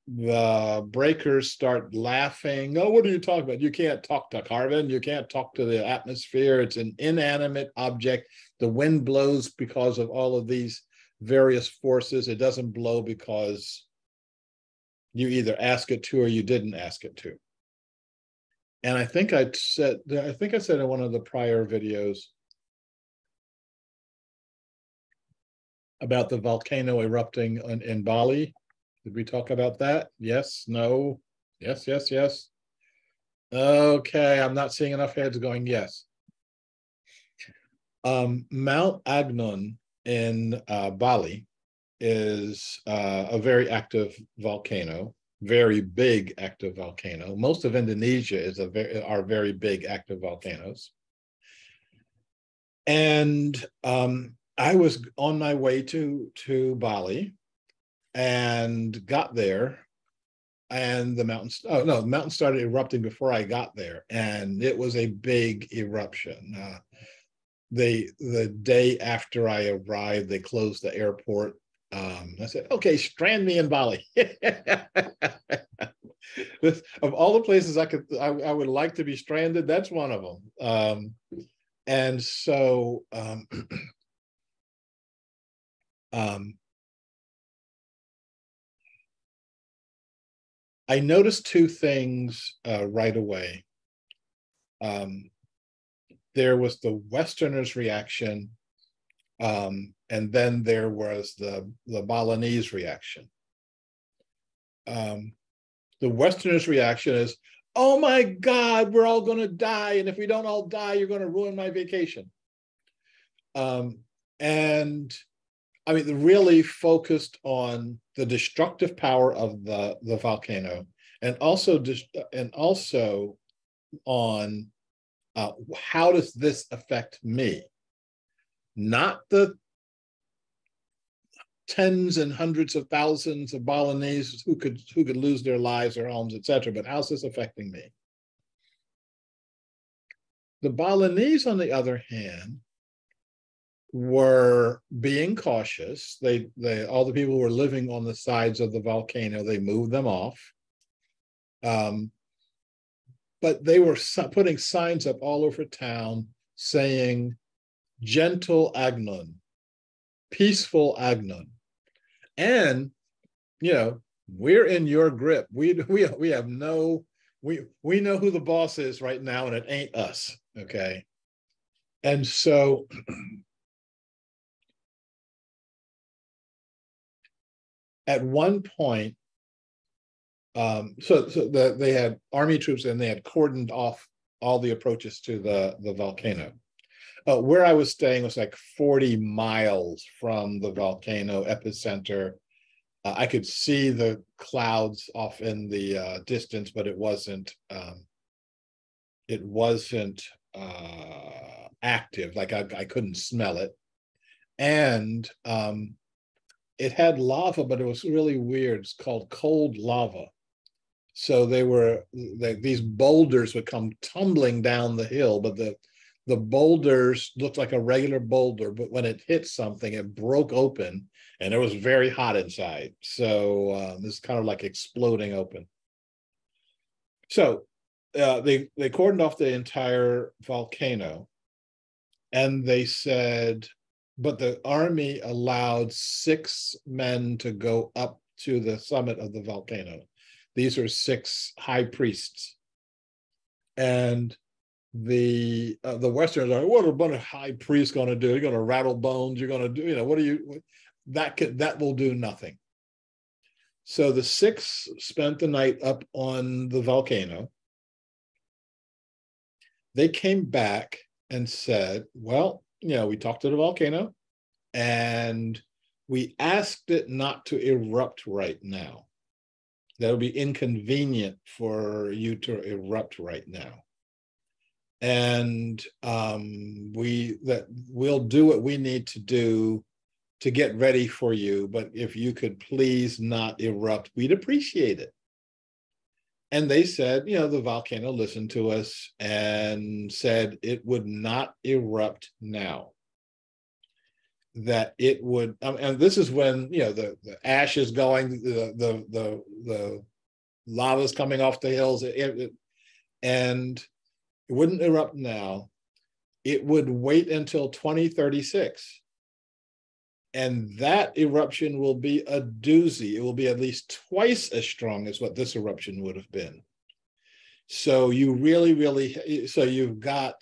the breakers start laughing. Oh, what are you talking about? You can't talk to carbon. You can't talk to the atmosphere. It's an inanimate object. The wind blows because of all of these various forces. It doesn't blow because you either ask it to or you didn't ask it to. And I think I said in one of the prior videos about the volcano erupting in Bali. Did we talk about that? Yes, no, yes, yes, yes. Okay, I'm not seeing enough heads going yes. Mount Agnun in Bali is a very active volcano, very big active volcano. Most of Indonesia are very big active volcanoes. And I was on my way to Bali and got there, and the mountain started erupting before I got there, and it was a big eruption. The day after I arrived, they closed the airport. I said, okay, strand me in Bali. Of all the places I would like to be stranded, that's one of them. And so I noticed two things right away. There was the Westerners' reaction, and then there was the Balinese reaction. The Westerners' reaction is, oh my God, we're all going to die. And if we don't all die, you're going to ruin my vacation. And I mean, they're really focused on the destructive power of the volcano, and also on how does this affect me? Not the tens and hundreds of thousands of Balinese who could lose their lives, their homes, etc., but how's this affecting me? The Balinese, on the other hand, were being cautious. All the people who were living on the sides of the volcano, they moved them off. But they were putting signs up all over town saying, gentle Agnun, peaceful Agnun. And, you know, we're in your grip. We know who the boss is right now, and it ain't us, okay? And so at one point, they had army troops, and they had cordoned off all the approaches to the volcano. Where I was staying was like 40 miles from the volcano epicenter. I could see the clouds off in the distance, but it wasn't active. Like I couldn't smell it, and it had lava, but it was really weird. It's called cold lava. So these boulders would come tumbling down the hill, but the boulders looked like a regular boulder, but when it hit something, it broke open, and it was very hot inside. So it's kind of like exploding open. So they cordoned off the entire volcano, and they said, but the army allowed 6 men to go up to the summit of the volcano. these are 6 high priests. And the Westerners are, what are a bunch of high priests going to do? You're going to rattle bones. You're going to do, what do you, that will do nothing. So the 6 spent the night up on the volcano. They came back and said, well, we talked to the volcano and we asked it not to erupt right now. That would be inconvenient for you to erupt right now. And we'll do what we need to do to get ready for you. But if you could please not erupt, we'd appreciate it. And they said, the volcano listened to us and said it would not erupt now. That it would, and this is when, the ash is going, the lava's coming off the hills, and it wouldn't erupt now. It would wait until 2036. And that eruption will be a doozy. It will be at least twice as strong as what this eruption would have been. So you really, so you've got,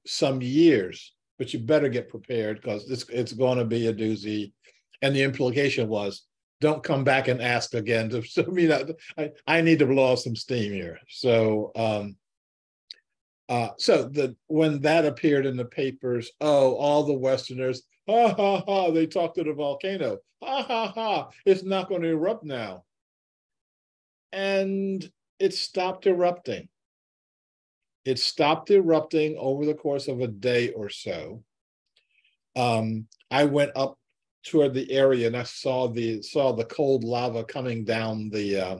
some years, but you better get prepared because it's going to be a doozy. And the implication was, don't come back and ask again. I need to blow off some steam here. So, when that appeared in the papers, all the Westerners, ha ha ha, they talked to the volcano, ha ha ha, it's not going to erupt now. And it stopped erupting. It stopped erupting over the course of a day or so. I went up toward the area and I saw the cold lava coming down the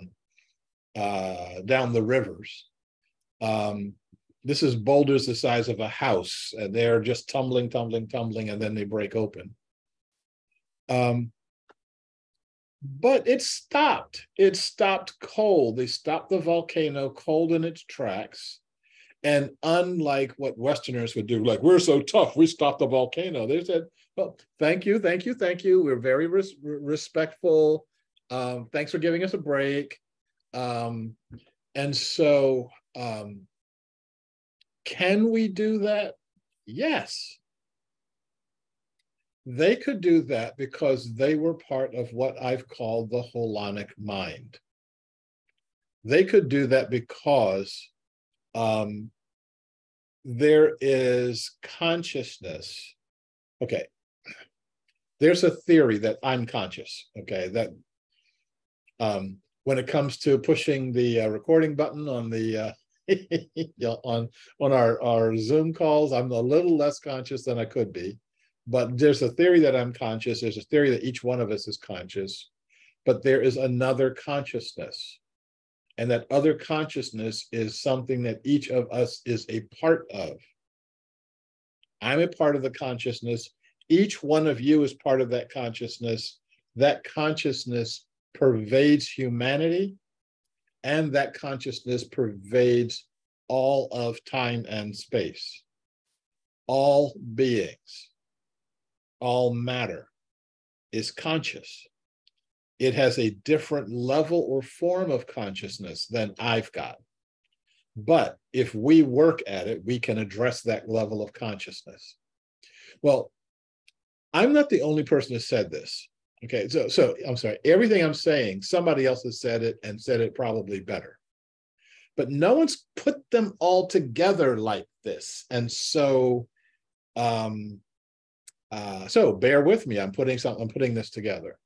rivers. This is boulders the size of a house, and they're just tumbling, and then they break open. But it stopped. It stopped cold. They stopped the volcano cold in its tracks. And unlike what Westerners would do, like, we're so tough, we stopped the volcano. They said, well, thank you. We're very respectful. Thanks for giving us a break. And so, can we do that? Yes. They could do that because they were part of what I've called the holonic mind. They could do that because there is consciousness. Okay. There's a theory that I'm conscious, okay, that when it comes to pushing the recording button on the on our Zoom calls, I'm a little less conscious than I could be. But there's a theory that I'm conscious. There's a theory that each one of us is conscious. But there is another consciousness. And that other consciousness is something that each of us is a part of. I'm a part of the consciousness. Each one of you is part of that consciousness. That consciousness pervades humanity, and that consciousness pervades all of time and space. All beings, all matter is conscious. It has a different level or form of consciousness than I've got. But if we work at it, we can address that level of consciousness. Well, I'm not the only person who said this. Okay, so I'm sorry, everything I'm saying, somebody else has said it and said it probably better. But no one's put them all together like this. And so, so bear with me, I'm putting this together.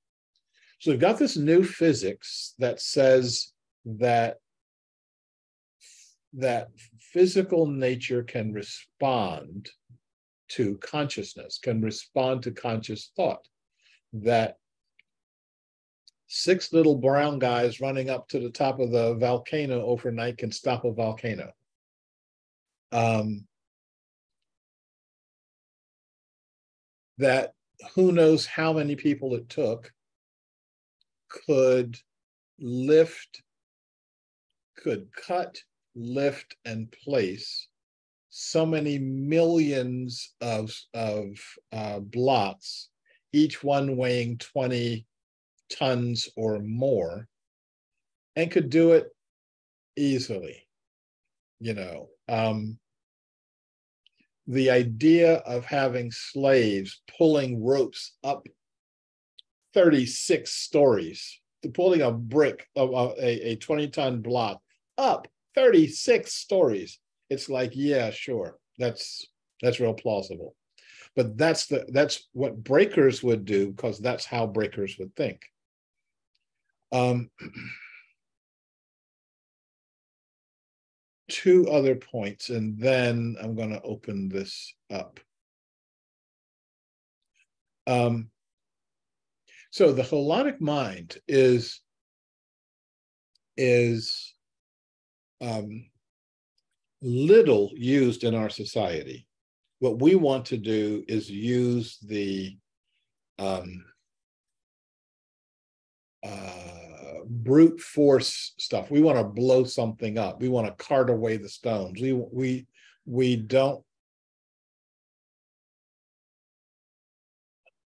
So we've got this new physics that says that physical nature can respond to consciousness, can respond to conscious thought, that 6 little brown guys running up to the top of the volcano overnight can stop a volcano. That who knows how many people it took could cut, lift, and place so many millions of blocks, each one weighing 20 tons or more, and could do it easily. The idea of having slaves pulling ropes up 36 stories, pulling a brick of a 20-ton block up 36 stories. It's like, yeah, sure, that's real plausible. But that's what breakers would do, because that's how breakers would think. Two other points, and then I'm going to open this up. So the holonic mind is little used in our society. What we want to do is use the brute force stuff. We want to blow something up. We want to cart away the stones. We don't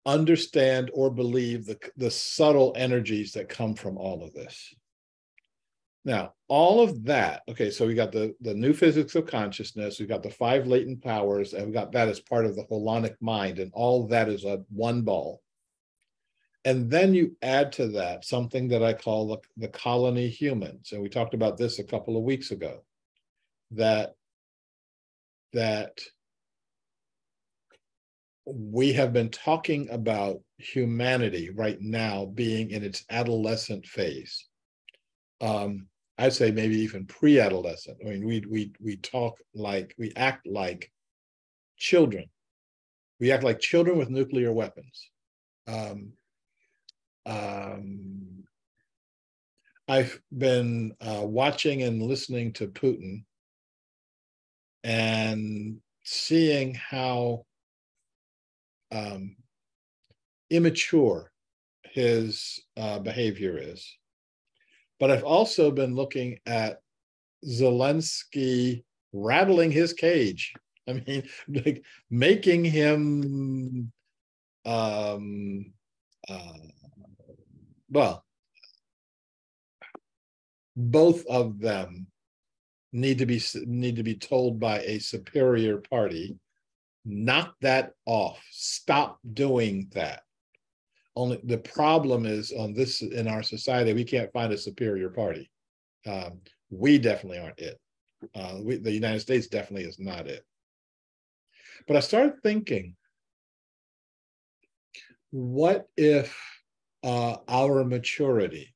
understand or believe the subtle energies that come from all of this. Now, all of that, okay, so we got the new physics of consciousness, we've got the 5 latent powers, and we got that as part of the holonic mind, and all of that is a one ball. And then you add to that something that I call the colony humans, and we talked about this a couple of weeks ago, that we have been talking about humanity right now being in its adolescent phase. I'd say maybe even pre-adolescent. I mean, we act like children. We act like children with nuclear weapons. I've been watching and listening to Putin and seeing how immature his behavior is. But I've also been looking at Zelensky rattling his cage. I mean, like making him, well, both of them need to be told by a superior party, knock that off, stop doing that. Only the problem is in our society, we can't find a superior party. We definitely aren't it. The United States definitely is not it. But I started thinking, what if our maturity,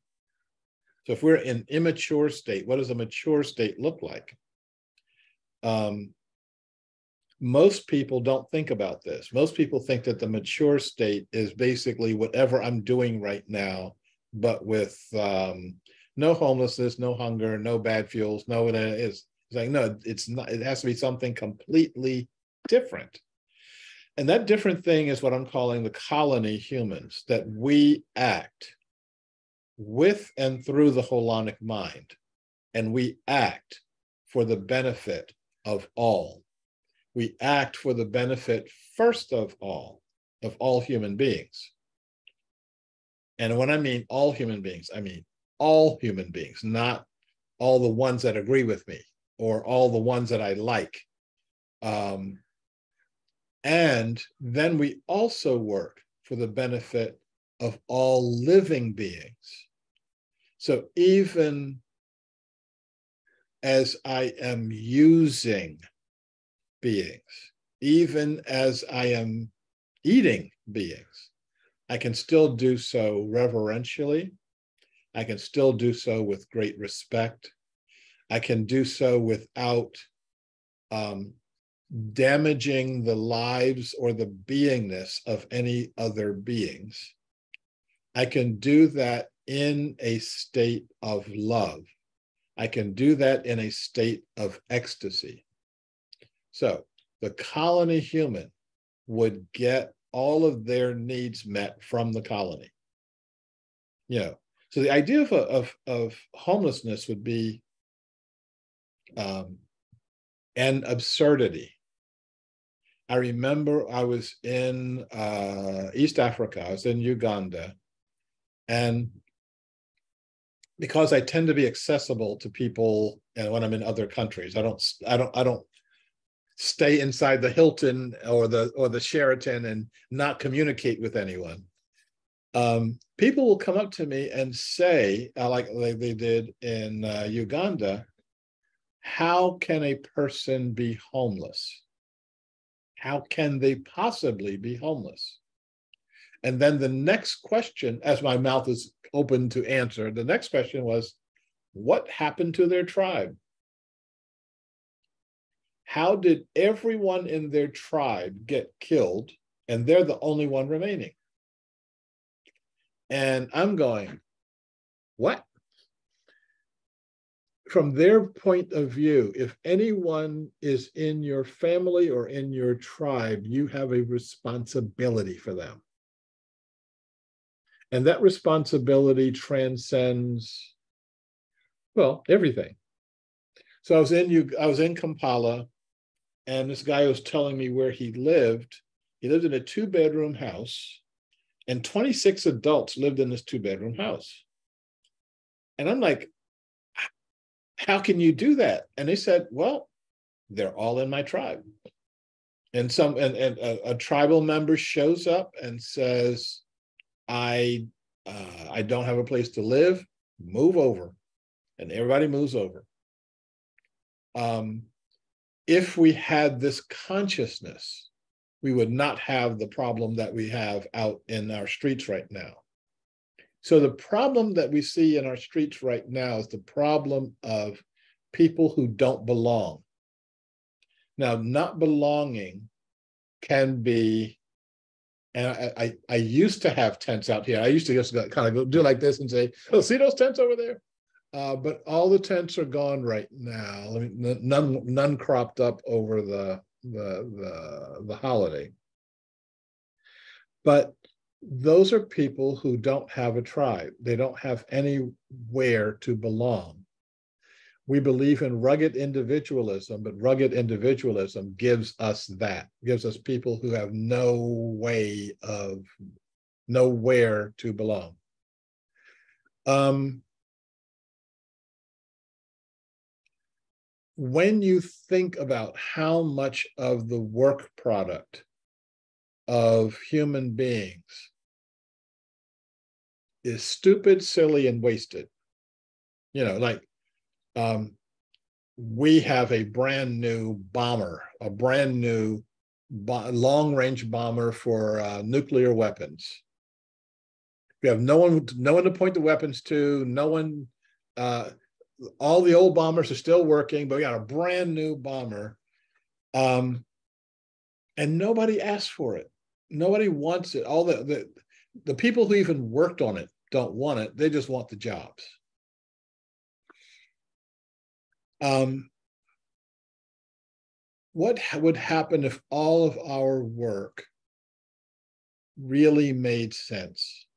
so if we're in immature state, what does a mature state look like? Most people don't think about this. Most people think that the mature state is basically whatever I'm doing right now, but with no homelessness, no hunger, no bad fuels, no, it's like, no, it's not. It has to be something completely different. And that different thing is what I'm calling the colony humans, that we act with and through the holonic mind, and we act for the benefit of all. We act for the benefit, first of all human beings. And when I mean all human beings, I mean all human beings, not all the ones that agree with me or all the ones that I like. And then we also work for the benefit of all living beings. So even as I am using beings, even as I am eating beings, I can still do so reverentially. I can still do so with great respect. I can do so without damaging the lives or the beingness of any other beings. I can do that in a state of love. I can do that in a state of ecstasy. So the colony human would get all of their needs met from the colony. So the idea of homelessness would be an absurdity. I remember I was in East Africa, I was in Uganda, and because I tend to be accessible to people, and when I'm in other countries, I don't stay inside the Hilton or the Sheraton and not communicate with anyone. People will come up to me and say, like they did in Uganda, how can a person be homeless? How can they possibly be homeless? And then the next question, as my mouth is open to answer, the next question was, what happened to their tribe? How did everyone in their tribe get killed and they're the only one remaining? And I'm going, what? From their point of view, if anyone is in your family or in your tribe, you have a responsibility for them. And that responsibility transcends, well, everything. So I was in Kampala, and this guy was telling me where he lived. He lived in a 2-bedroom house, and 26 adults lived in this 2-bedroom house. And I'm like, how can you do that? And they said, well, they're all in my tribe. And a tribal member shows up and says, I don't have a place to live, move over. And everybody moves over. If we had this consciousness, we would not have the problem that we have out in our streets right now. So the problem that we see in our streets right now is the problem of people who don't belong. Now, not belonging can be, and I used to have tents out here. I used to just kind of go do like this and say, oh, see those tents over there? But all the tents are gone right now. I mean, none cropped up over the holiday. But those are people who don't have a tribe. They don't have anywhere to belong. We believe in rugged individualism, but rugged individualism gives us that, gives us people who have nowhere to belong. When you think about how much of the work product of human beings is stupid, silly, and wasted, like we have a brand new bomber, a brand new long-range bomber for nuclear weapons. We have no one to point the weapons to, no one, all the old bombers are still working, but we got a brand new bomber. And nobody asked for it. Nobody wants it. All the people who even worked on it don't want it. They just want the jobs. What would happen if all of our work really made sense,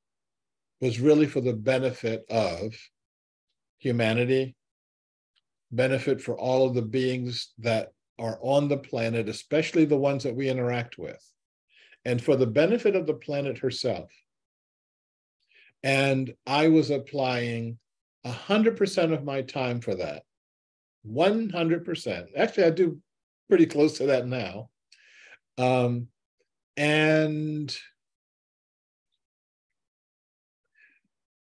was really for the benefit of humanity, benefit for all of the beings that are on the planet, especially the ones that we interact with, and for the benefit of the planet herself? And I was applying 100% of my time for that. 100%. Actually, I do pretty close to that now. And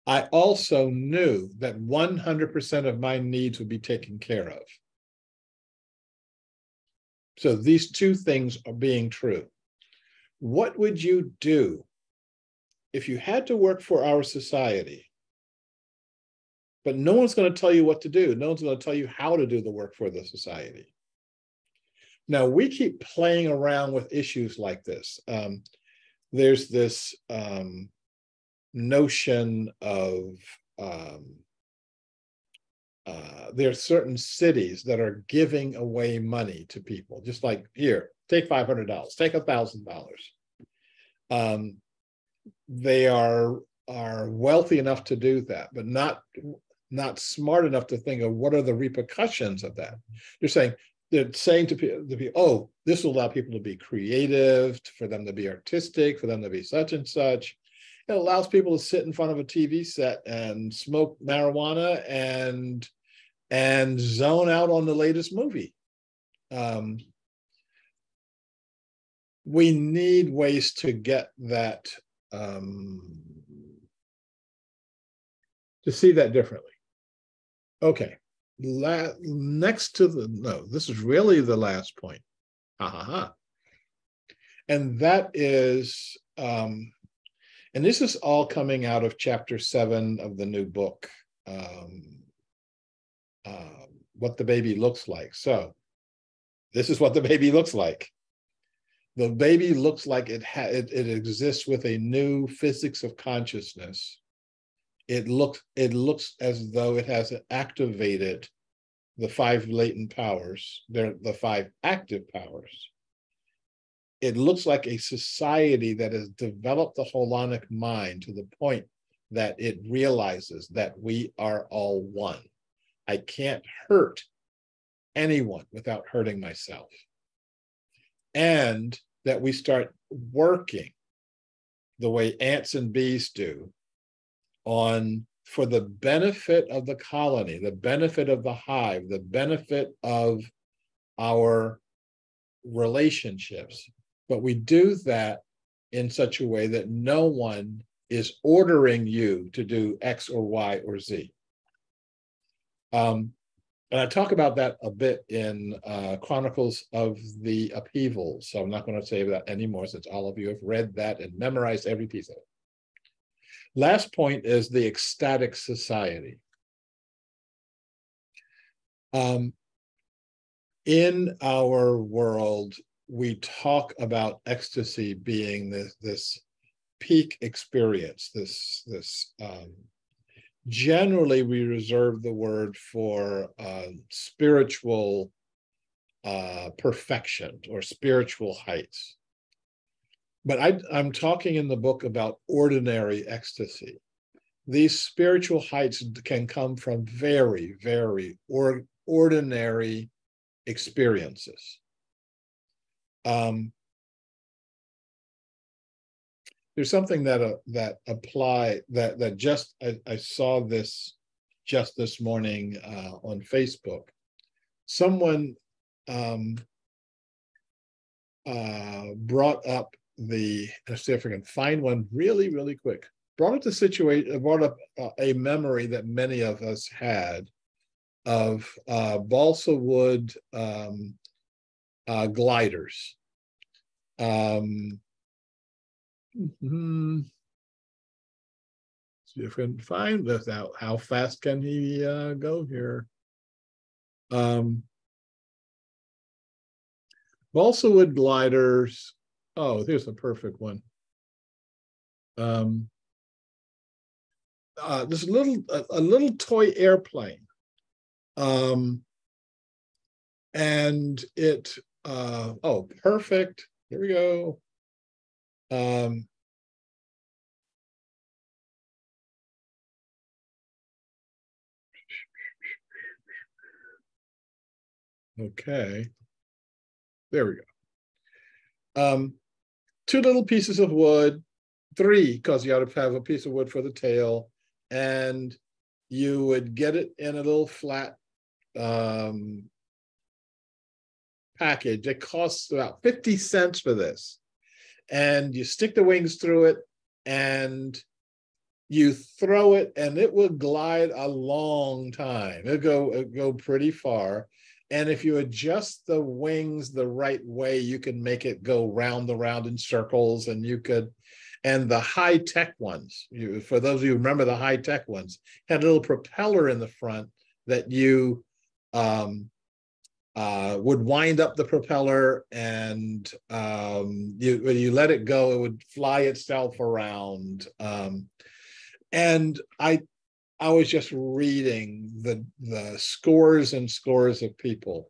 I also knew that 100% of my needs would be taken care of. So these two things are being true. What would you do if you had to work for our society, but no one's going to tell you what to do? No one's going to tell you how to do the work for the society. Now, we keep playing around with issues like this. There's this notion of there are certain cities that are giving away money to people, just like, here, take $500, take $1,000. They are wealthy enough to do that, but not smart enough to think of what are the repercussions of that. They're saying to people, oh, this will allow people to be creative, for them to be artistic, for them to be such and such. It allows people to sit in front of a TV set and smoke marijuana and zone out on the latest movie. We need ways to get that, to see that differently. Okay, next to this is really the last point. And that is, and this is all coming out of chapter 7 of the new book, What the Baby Looks Like. So this is what the baby looks like. The baby looks like it exists with a new physics of consciousness. It looks as though it has activated the 5 latent powers, the 5 active powers. It looks like a society that has developed the holonic mind to the point that it realizes that we are all one. I can't hurt anyone without hurting myself. And that we start working the way ants and bees do for the benefit of the colony, the benefit of the hive, the benefit of our relationships. But we do that in such a way that no one is ordering you to do X or Y or Z. And I talk about that a bit in Chronicles of the Upheaval. So I'm not going to say that anymore since all of you have read that and memorized every piece of it. Last point is the ecstatic society. In our world, we talk about ecstasy being this peak experience, generally, we reserve the word for spiritual perfection or spiritual heights. But I'm talking in the book about ordinary ecstasy. These spiritual heights can come from very, very ordinary experiences. There's something that I saw this just this morning on Facebook. Someone brought up let's see if I can find one really, really quick. Brought up a memory that many of us had of balsa wood gliders. See if I can find this out. How fast can he go here? Balsa wood gliders. Oh, here's a perfect one. This a little toy airplane, and it. Oh, perfect. Here we go. Okay, there we go. 2 little pieces of wood, 3, because you ought to have a piece of wood for the tail, and you would get it in a little flat package. It costs about 50 cents for this. And you stick the wings through it and you throw it and it will glide a long time. It'll go pretty far. And if you adjust the wings the right way, you can make it go round in circles, and the high-tech ones, for those of you who remember the high-tech ones, had a little propeller in the front that you would wind up the propeller, and when you let it go, it would fly itself around. And I was just reading the scores and scores of people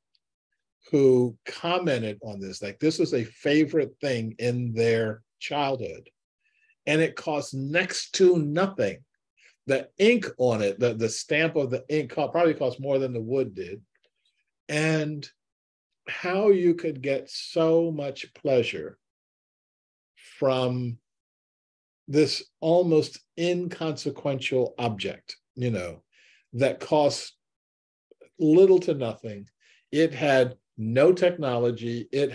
who commented on this, like this was a favorite thing in their childhood, and it cost next to nothing. The ink on it, the stamp of the ink probably cost more than the wood did. And how you could get so much pleasure from this almost inconsequential object, that costs little to nothing. It had no technology. It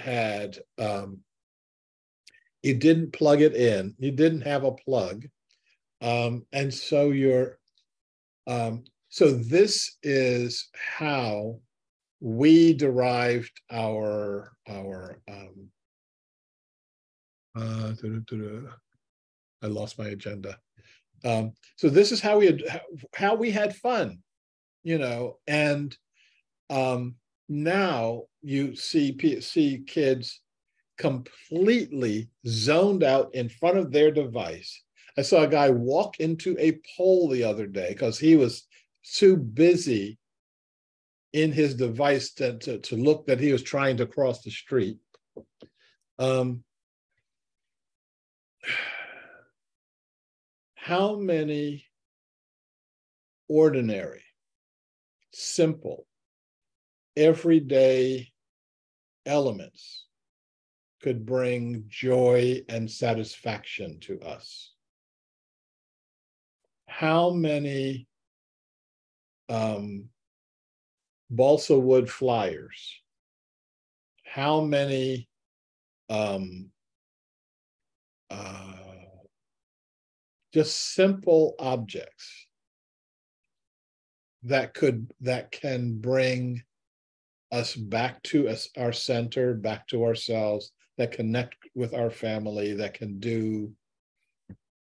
didn't plug it in. You didn't have a plug. And so so this is how we derived our I lost my agenda. So this is how we had fun, and now you see kids completely zoned out in front of their device. I saw a guy walk into a pole the other day because he was too busy in his device to look that he was trying to cross the street. How many ordinary, simple, everyday elements could bring joy and satisfaction to us? How many balsa wood flyers? How many just simple objects that can bring us back to our center, back to ourselves, that connect with our family, that can do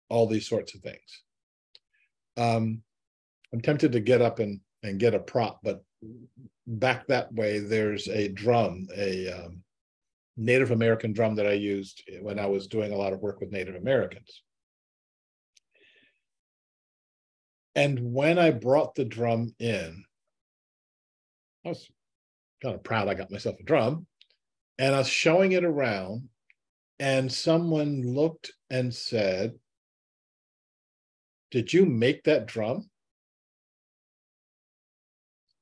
all these sorts of things. I'm tempted to get up and get a prop, but back that way, there's a drum, a Native American drum that I used when I was doing a lot of work with Native Americans. And when I brought the drum in, I was kind of proud I got myself a drum, and I was showing it around, and someone looked and said, "Did you make that drum?"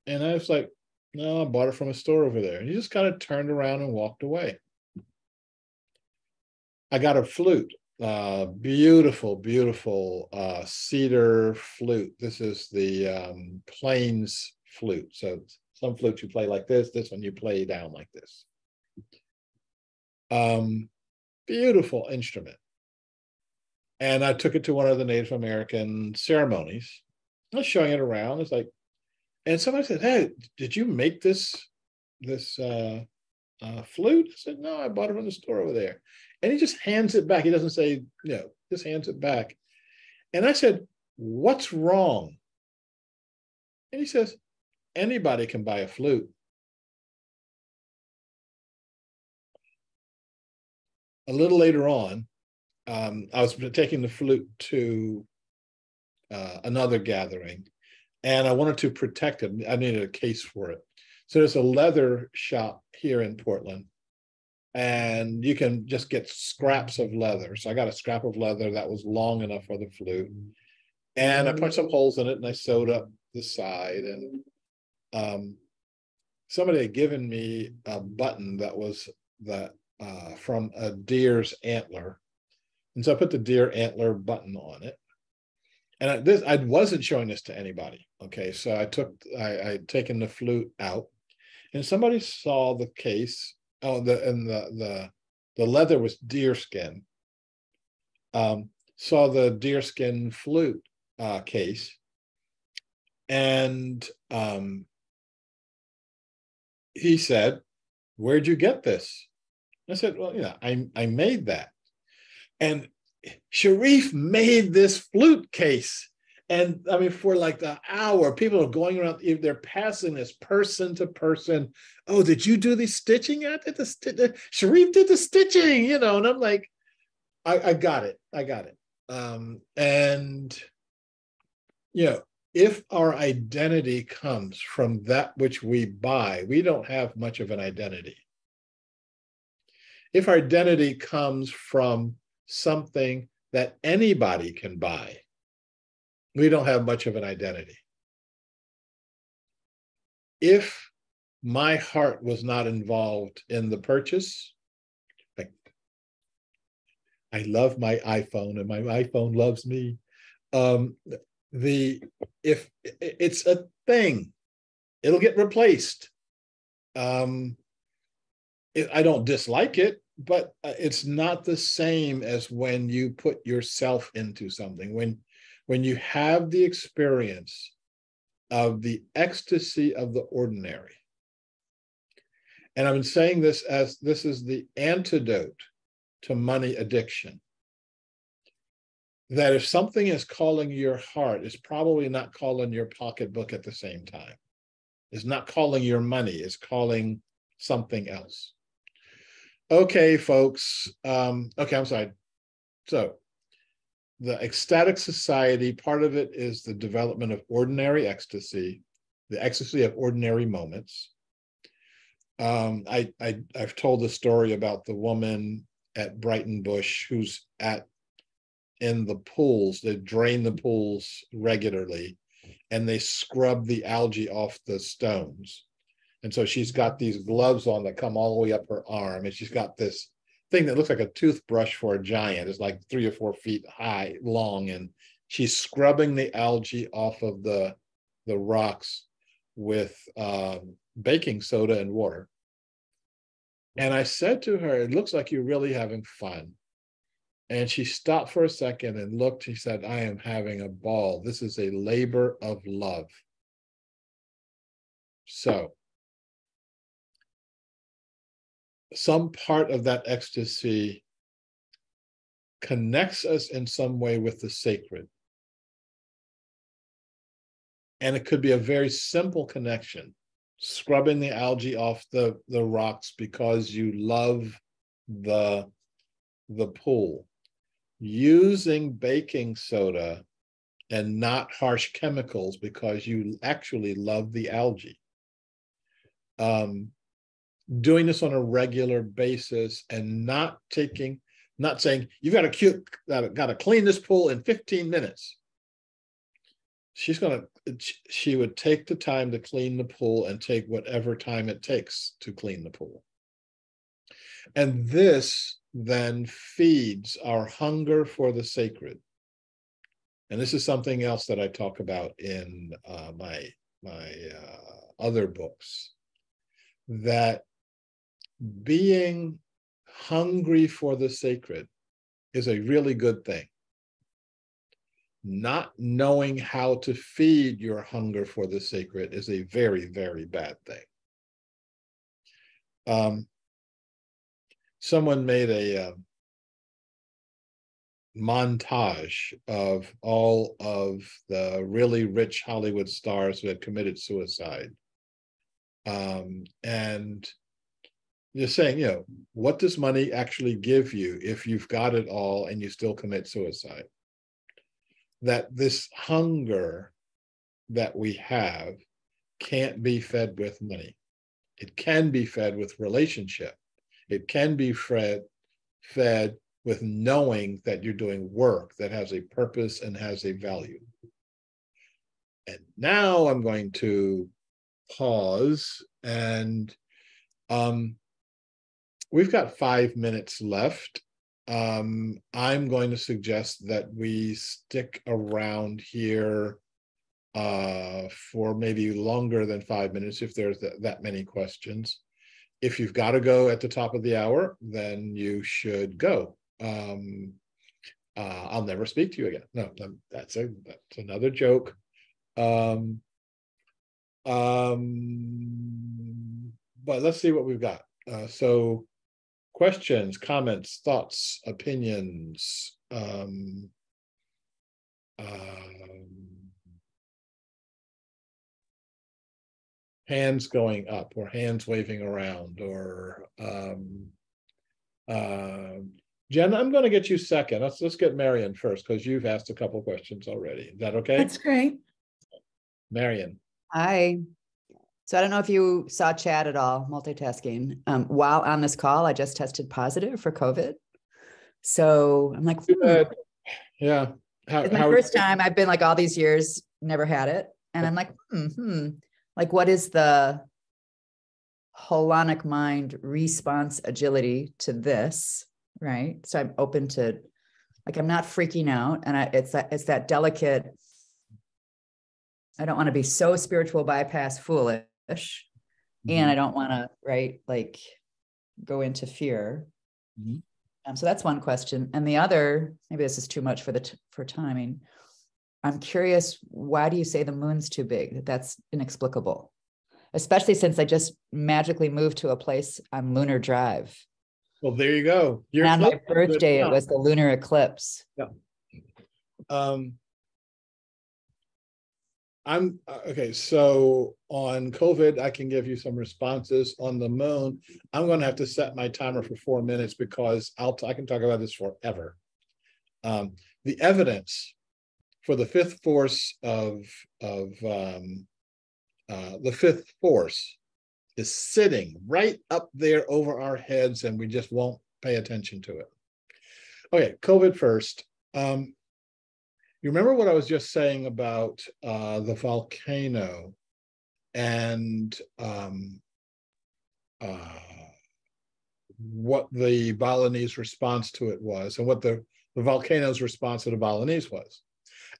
And I was like, "No, I bought it from a store over there." And he just kind of turned around and walked away. I got a flute, beautiful, beautiful cedar flute. This is the Plains flute. So some flutes you play like this one you play down like this. Beautiful instrument. And I took it to one of the Native American ceremonies. I was showing it around. It's like, and somebody said, "Hey, did you make this flute?" I said, "No, I bought it from the store over there." And he just hands it back. He doesn't say, just hands it back. And I said, "What's wrong?" And he says, "Anybody can buy a flute." A little later on, I was taking the flute to another gathering, and I wanted to protect it. I needed a case for it. So there's a leather shop here in Portland, and you can just get scraps of leather. So I got a scrap of leather that was long enough for the flute, and I punched some holes in it, and I sewed up the side. And somebody had given me a button that was from a deer's antler, and so I put the deer antler button on it. And I wasn't showing this to anybody. Okay, so I'd taken the flute out, and somebody saw the case. Oh, the leather was deer skin. Saw the deer skin flute case, and he said, "Where'd you get this?" I said, "Well, I made that." And Sharif made this flute case. And I mean, for like the hour, people are going around, they're passing this person to person. "Oh, did you do the stitching? I did the Sharif did the stitching, and I'm like, I got it. I got it. And if our identity comes from that which we buy, we don't have much of an identity. If our identity comes from something that anybody can buy, we don't have much of an identity. If my heart was not involved in the purchase, I love my iPhone and my iPhone loves me. The if it's a thing, it'll get replaced. I don't dislike it, but it's not the same as when you put yourself into something. When you have the experience of the ecstasy of the ordinary. And I've been saying this as this is the antidote to money addiction. That if something is calling your heart, it's probably not calling your pocketbook at the same time. It's not calling your money, it's calling something else. Okay, folks. Okay, I'm sorry. So the ecstatic society, part of it is the development of ordinary ecstasy, the ecstasy of ordinary moments. I've told the story about the woman at Brighton Bush who's in the pools. They drain the pools regularly and they scrub the algae off the stones. And so she's got these gloves on that come all the way up her arm. And she's got this thing that looks like a toothbrush for a giant. It's like 3 or 4 feet high, long. And she's scrubbing the algae off of the rocks with baking soda and water. And I said to her, it looks like you're really having fun. And she stopped for a second and looked. She said, I am having a ball. This is a labor of love. So some part of that ecstasy connects us in some way with the sacred. And it could be a very simple connection, scrubbing the algae off the rocks because you love the pool, using baking soda and not harsh chemicals because you actually love the algae. Doing this on a regular basis and not saying you've got to clean this pool in 15 minutes. She would take the time to clean the pool and take whatever time it takes to clean the pool. And this then feeds our hunger for the sacred. And this is something else that I talk about in my other books, that being hungry for the sacred is a really good thing. Not knowing how to feed your hunger for the sacred is a very, very bad thing. Someone made a montage of all of the really rich Hollywood stars who had committed suicide. And you're saying, what does money actually give you if you've got it all and you still commit suicide? That this hunger that we have can't be fed with money. It can be fed with relationship. It can be fed with knowing that you're doing work that has a purpose and has a value. And now I'm going to pause, and we've got 5 minutes left. I'm going to suggest that we stick around here for maybe longer than 5 minutes if there's that many questions. If you've got to go at the top of the hour, then you should go. I'll never speak to you again. No, that's another joke. But let's see what we've got. So questions, comments, thoughts, opinions. Hands going up or hands waving around, or Jen, I'm going to get you second. Let's get Marion first because you've asked a couple questions already. Is that okay? That's great. Marion. Hi. So I don't know if you saw chat at all, multitasking. While on this call, I just tested positive for COVID. So I'm like, yeah. It's my first time. I've been like all these years, never had it. And I'm like, like what is the holonic mind response agility to this? right? So I'm open to, like, I'm not freaking out. And it's that delicate, I don't want to be so spiritual bypass foolish. And I don't want to, right, like go into fear. So that's one question. And the other, maybe this is too much for timing. I'm curious, why do you say the moon's too big? That's inexplicable, especially since I just magically moved to a place on lunar drive. Well, there you go. And on my birthday, it was the lunar eclipse. Yeah. I'm okay. So on COVID, I can give you some responses. On the moon, I'm going to have to set my timer for 4 minutes because I can talk about this forever. The evidence for the fifth force the fifth force is sitting right up there over our heads, and we just won't pay attention to it. Okay, COVID first. You remember what I was just saying about the volcano and what the Balinese response to it was, and what the volcano's response to the Balinese was?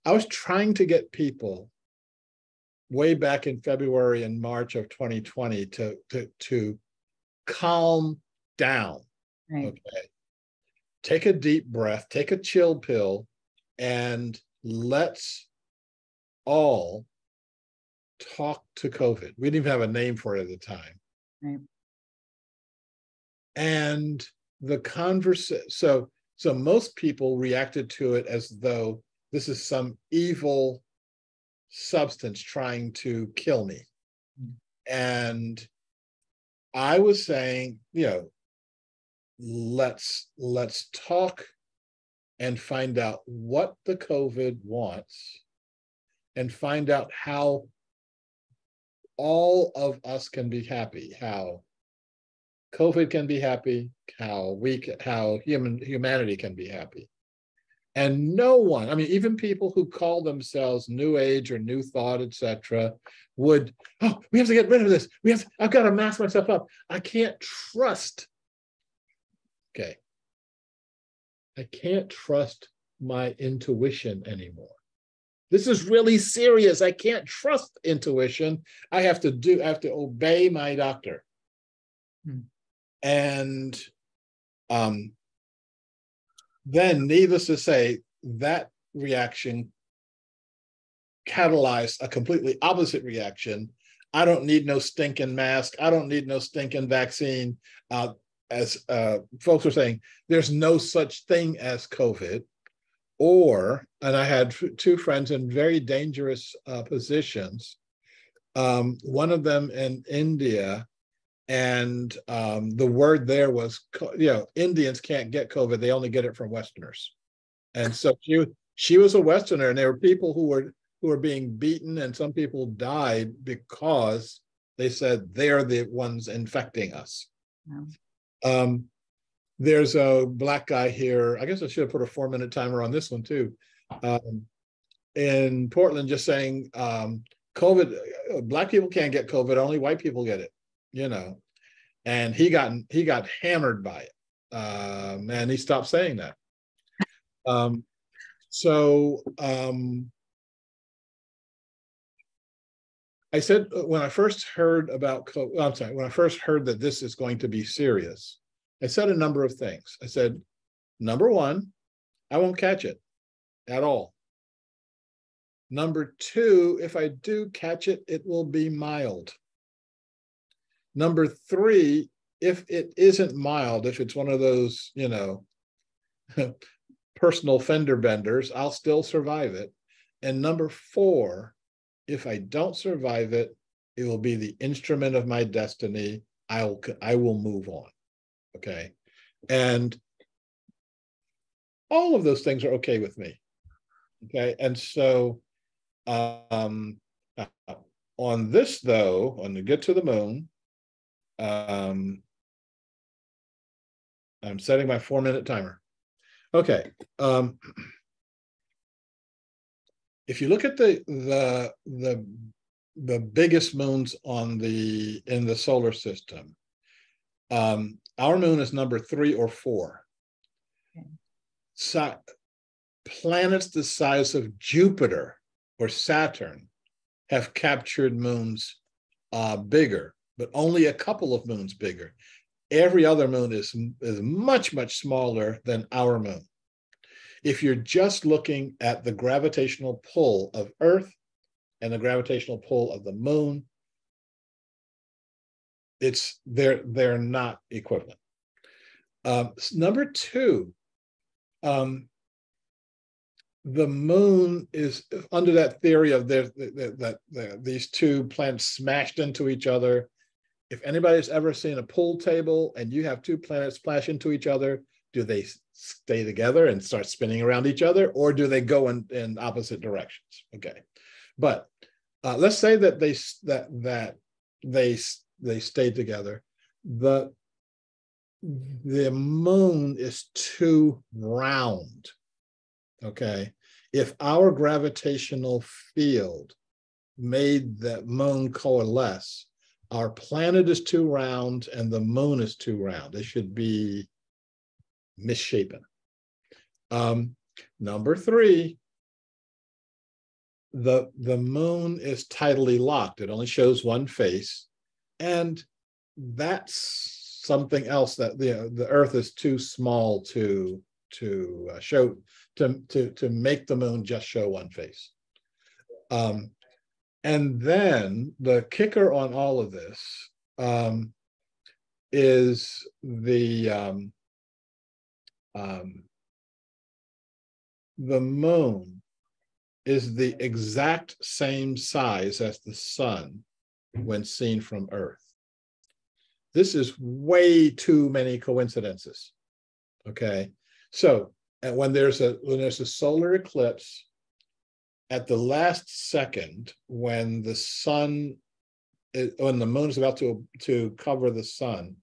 I was trying to get people way back in February and March of 2020 to calm down. Right. Okay. Take a deep breath, take a chill pill, and let's all talk to COVID. We didn't even have a name for it at the time. Right. And the conversation, so most people reacted to it as though this is some evil substance trying to kill me. And I was saying, let's talk and find out what the COVID wants and find out how all of us can be happy, how COVID can be happy, how humanity can be happy. And no one, I mean, even people who call themselves New Age or New Thought, etc., would, we have to get rid of this. I've got to mask myself up. I can't trust. Okay. I can't trust my intuition anymore. This is really serious. I can't trust intuition. I have to obey my doctor. And then, needless to say, that reaction catalyzed a completely opposite reaction. I don't need no stinking mask. I don't need no stinking vaccine. As folks were saying, there's no such thing as COVID. And I had two friends in very dangerous positions. One of them in India, and the word there was, Indians can't get COVID. They only get it from Westerners. And so she was a Westerner, and there were people who were being beaten, and some people died because they said they're the ones infecting us. Wow. There's a Black guy here. I guess I should have put a 4-minute timer on this one too. In Portland, just saying, COVID, Black people can't get COVID, only white people get it, and he got hammered by it. And he stopped saying that. I said, when I first heard about when I first heard that this is going to be serious, I said a number of things. I said, number one, I won't catch it at all. Number two, if I do catch it, it will be mild. Number three, if it isn't mild, if it's one of those, personal fender benders, I'll still survive it. And number four, if I don't survive it, it will be the instrument of my destiny. I will move on. Okay. And all of those things are okay with me. Okay. And so on this, though, when we get to the moon, I'm setting my 4-minute timer. Okay. If you look at the biggest moons in the solar system, our moon is number 3 or 4. planets the size of Jupiter or Saturn have captured moons bigger, but only a couple of moons bigger. Every other moon is much, much smaller than our moon. If you're just looking at the gravitational pull of Earth and the gravitational pull of the moon, they're not equivalent. Number two, the moon is under that theory of these two planets smashed into each other. If anybody's ever seen a pool table and you have two planets splash into each other, do they stay together and start spinning around each other, or do they go in opposite directions? Okay, but let's say that they stay together. The moon is too round. Okay, if our gravitational field made the moon coalesce, our planet is too round and the moon is too round. It should be misshapen. Number three, the moon is tidally locked. It only shows one face, and that's something else that the Earth is too small to make the moon just show one face. And then the kicker on all of this is the moon is the exact same size as the sun when seen from Earth. This is way too many coincidences. Okay, so when there's a solar eclipse, at the last second, when the moon is about to cover the sun,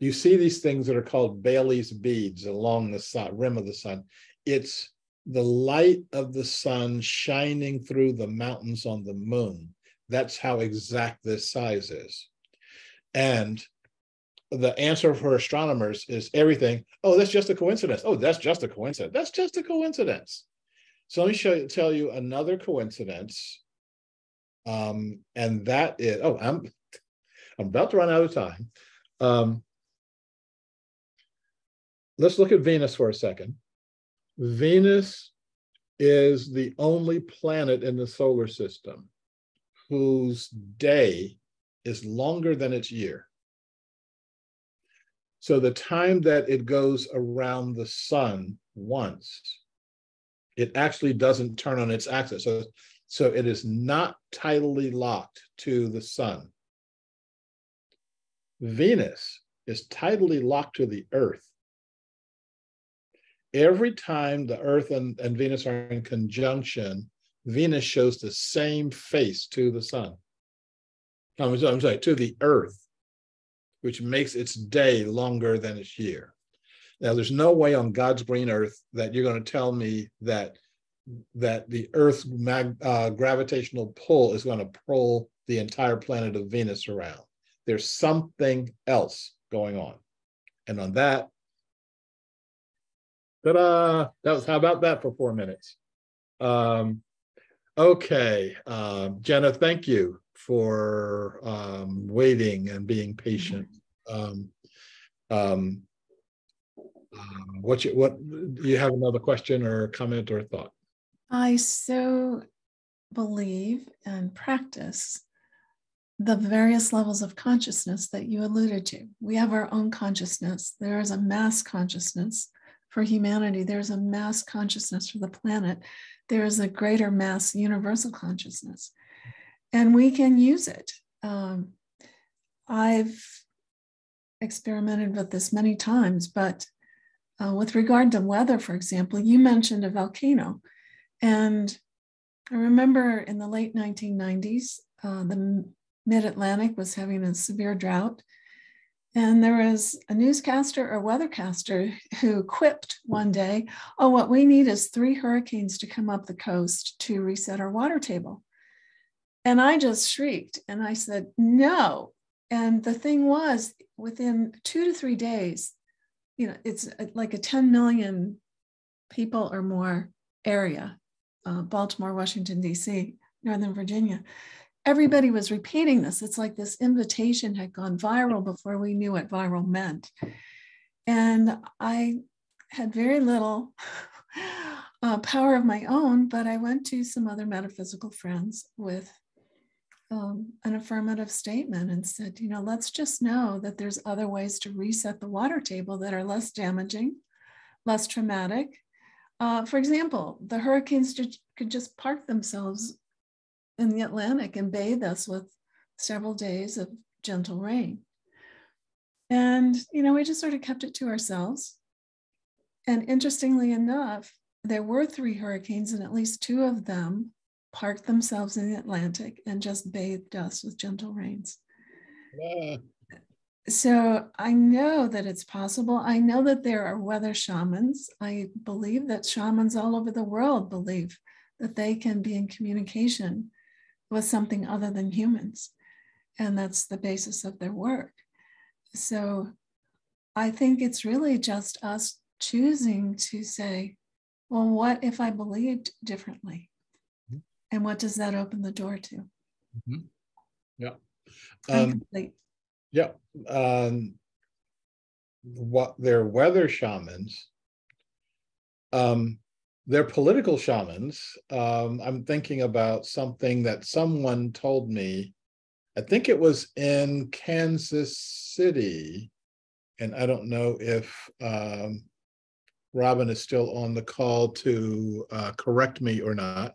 you see these things that are called Bailey's beads along the rim of the sun. It's the light of the sun shining through the mountains on the moon. That's how exact this size is. And the answer for astronomers is everything. Oh, that's just a coincidence. Oh, that's just a coincidence. That's just a coincidence. So let me tell you another coincidence. And that is, I'm about to run out of time. Let's look at Venus for a second. Venus is the only planet in the solar system whose day is longer than its year. So the time that it goes around the sun once, it actually doesn't turn on its axis. So it is not tidally locked to the sun. Venus is tidally locked to the Earth. Every time the Earth and Venus are in conjunction, Venus shows the same face to the sun. I'm sorry, to the Earth, which makes its day longer than its year. Now, there's no way on God's green earth that you're going to tell me that the Earth's gravitational pull is going to pull the entire planet of Venus around. There's something else going on. And on that, ta-da! How about that for 4 minutes? Okay, Jenna, thank you for waiting and being patient. What do you have another question or comment or thought? I so believe and practice the various levels of consciousness that you alluded to. We have our own consciousness. There is a mass consciousness for humanity. There's a mass consciousness for the planet. There is a greater mass universal consciousness, and we can use it. I've experimented with this many times, but with regard to weather, for example, you mentioned a volcano. And I remember in the late 1990s, the mid-Atlantic was having a severe drought. And there was a newscaster or weathercaster who quipped one day, oh, what we need is 3 hurricanes to come up the coast to reset our water table. And I just shrieked and I said, no. And the thing was, within 2 to 3 days, it's like a 10 million people are more area, Baltimore, Washington, D.C., Northern Virginia. Everybody was repeating this. It's like this invitation had gone viral before we knew what viral meant. And I had very little power of my own, but I went to some other metaphysical friends with an affirmative statement and said, let's just know that there's other ways to reset the water table that are less damaging, less traumatic. For example, the hurricanes could just park themselves in the Atlantic and bathe us with several days of gentle rain. And, we just sort of kept it to ourselves. And interestingly enough, there were 3 hurricanes, and at least 2 of them parked themselves in the Atlantic and just bathed us with gentle rains. Yeah. So I know that it's possible. I know that there are weather shamans. I believe that shamans all over the world believe that they can be in communication with something other than humans. And that's the basis of their work. So I think it's really just us choosing to say, well, what if I believed differently? And what does that open the door to? Mm-hmm. Yeah. Yeah. What they're weather shamans. They're political shamans. I'm thinking about something that someone told me. I think it was in Kansas City, and I don't know if Robin is still on the call to correct me or not.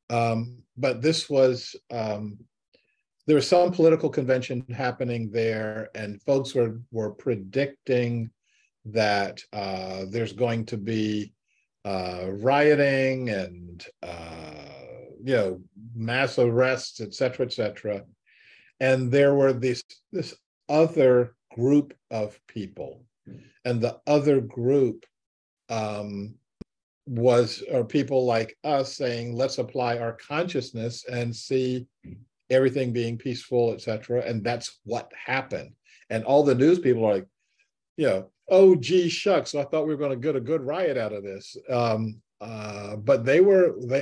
But this was, there was some political convention happening there, and folks were predicting that there's going to be rioting and mass arrests, et cetera, and there were this other group of people, and the other group are people like us saying, let's apply our consciousness and see everything being peaceful, et cetera. And that's what happened. And all the news people are like, oh, gee, shucks, I thought we were going to get a good riot out of this. But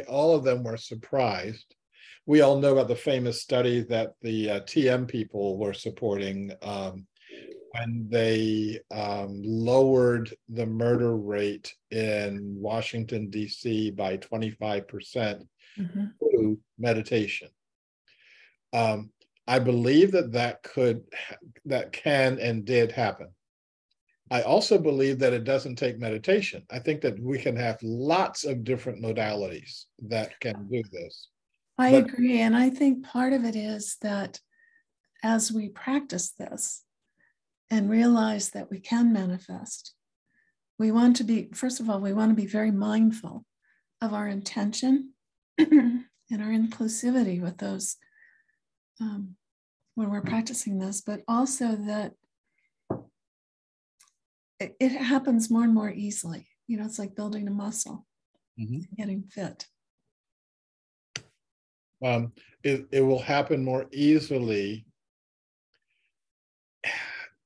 all of them were surprised. We all know about the famous study that the TM people were supporting when they lowered the murder rate in Washington, D.C. by 25% through meditation. I believe that can and did happen. I also believe that it doesn't take meditation. I think that we can have lots of different modalities that can do this. I agree. And I think part of it is that as we practice this and realize that we can manifest, we want to be, first of all, we want to be very mindful of our intention and our inclusivity with those when we're practicing this, but also that it happens more and more easily. It's like building a muscle, getting fit. It will happen more easily.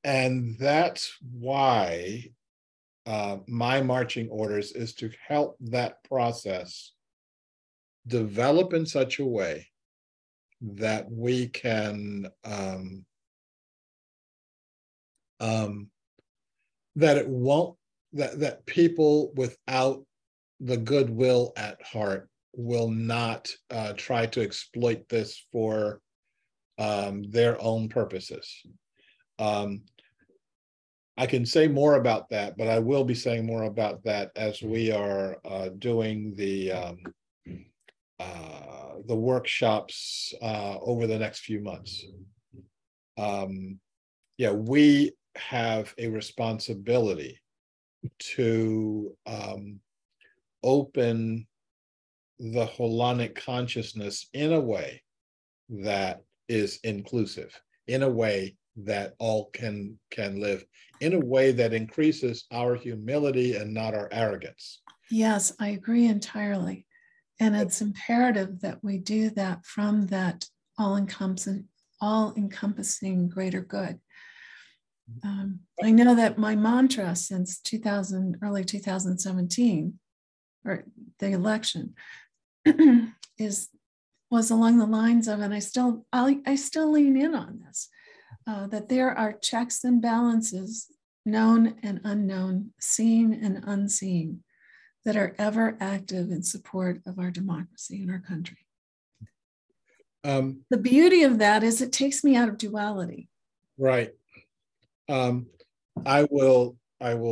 And that's why my marching orders is to help that process develop in such a way that we can that people without the goodwill at heart will not try to exploit this for their own purposes. I can say more about that, but I will be saying more about that as we are doing the workshops over the next few months. We have a responsibility to open the holonic consciousness in a way that is inclusive, in a way that all can live, in a way that increases our humility and not our arrogance. Yes, I agree entirely. And it's imperative that we do that from that all-encompassing greater good. I know that my mantra since early 2017, or the election, was along the lines of, and I still lean in on this, that there are checks and balances, known and unknown, seen and unseen, that are ever active in support of our democracy in our country. The beauty of that is it takes me out of duality. Right. I will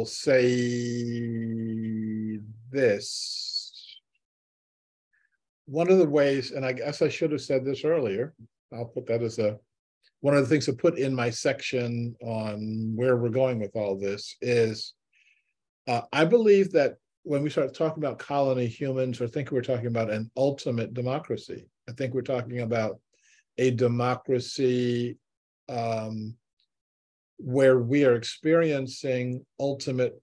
say this. One of the ways, and I guess I should have said this earlier, I'll put that as one of the things to put in my section on where we're going with all this is, I believe that when we start talking about colony humans, I think we're talking about an ultimate democracy. I think we're talking about a democracy where we are experiencing ultimate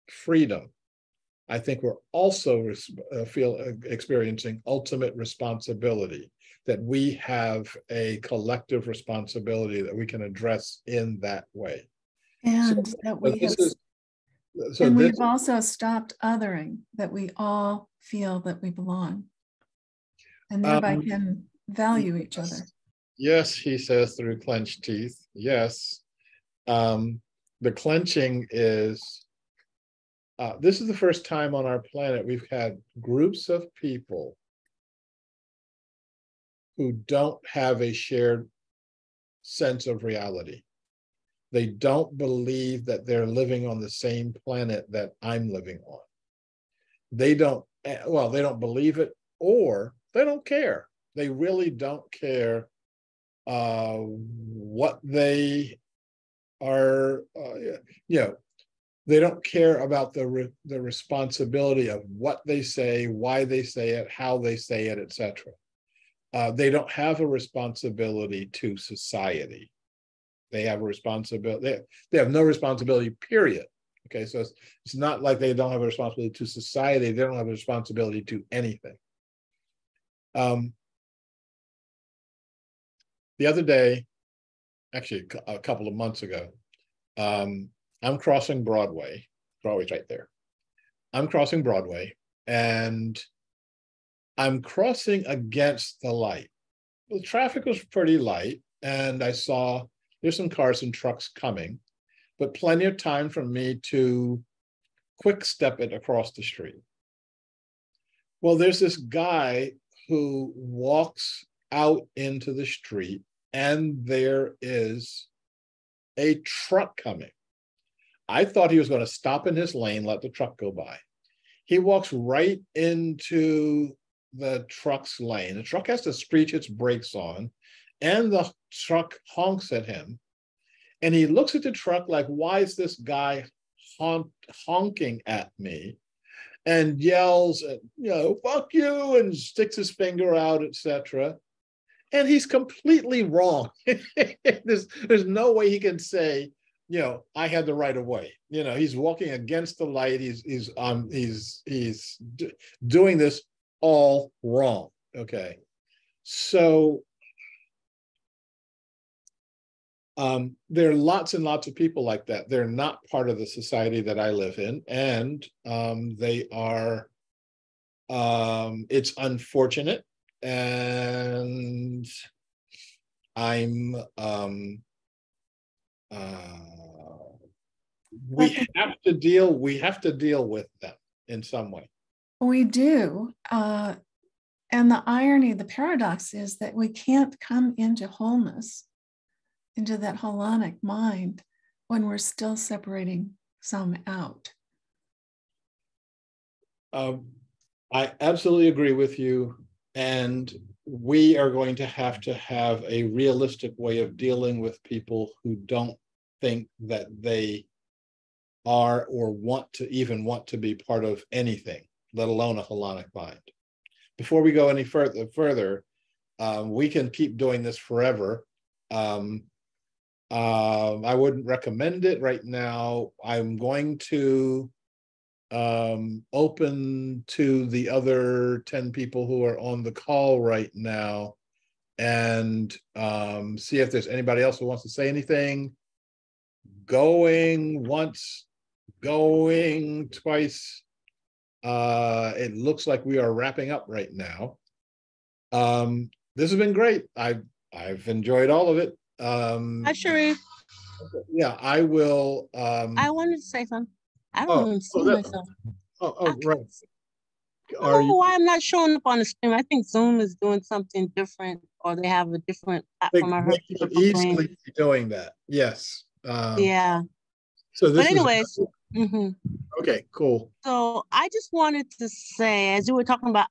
freedom. I think we're also experiencing ultimate responsibility, that we have a collective responsibility that we can address in that way. And we've also stopped othering, that we all feel that we belong and thereby can value each other. Yes, he says through clenched teeth. Yes. The clenching is, this is the first time on our planet we've had groups of people who don't have a shared sense of reality. They don't believe that they're living on the same planet that I'm living on. They don't believe it, or they don't care. They really don't care what they are, they don't care about the responsibility of what they say, why they say it, how they say it, etc. They don't have a responsibility to society. They have a responsibility. They have no responsibility, period. Okay, so it's not like they don't have a responsibility to society. They don't have a responsibility to anything. The other day, actually a couple of months ago, I'm crossing Broadway. Broadway's right there. I'm crossing Broadway, and I'm crossing against the light. The traffic was pretty light, and I saw there's some cars and trucks coming, but plenty of time for me to quick step it across the street. Well, there's this guy who walks out into the street, and there is a truck coming. I thought he was going to stop in his lane, let the truck go by. He walks right into the truck's lane. The truck has to screech its brakes on, and the truck honks at him. And he looks at the truck like, why is this guy honking at me? And yells, fuck you, and sticks his finger out, etc. And he's completely wrong. There's no way he can say, I had the right of way. He's walking against the light. He's doing this all wrong. Okay, so there are lots and lots of people like that. They're not part of the society that I live in, and they are. It's unfortunate, and I'm. We have to deal with them in some way. We do. And the irony, the paradox is that we can't come into wholeness, into that holonic mind, when we're still separating some out. I absolutely agree with you. And we are going to have a realistic way of dealing with people who don't think that they are or want to be part of anything, let alone a holonic mind. Before we go any further, we can keep doing this forever. I wouldn't recommend it right now. I'm going to open to the other 10 people who are on the call right now, and see if there's anybody else who wants to say anything. going once, going twice. It looks like we are wrapping up right now. This has been great. I've enjoyed all of it. Hi, Sharif. Yeah, I will. I wanted to say something. I don't even see myself. Right. I don't know why I'm not showing up on the screen. I think Zoom is doing something different, or they have a different platform. I heard They could easily be doing that. Yes. Yeah. So this but anyways, is okay. Cool. So I just wanted to say, as you were talking about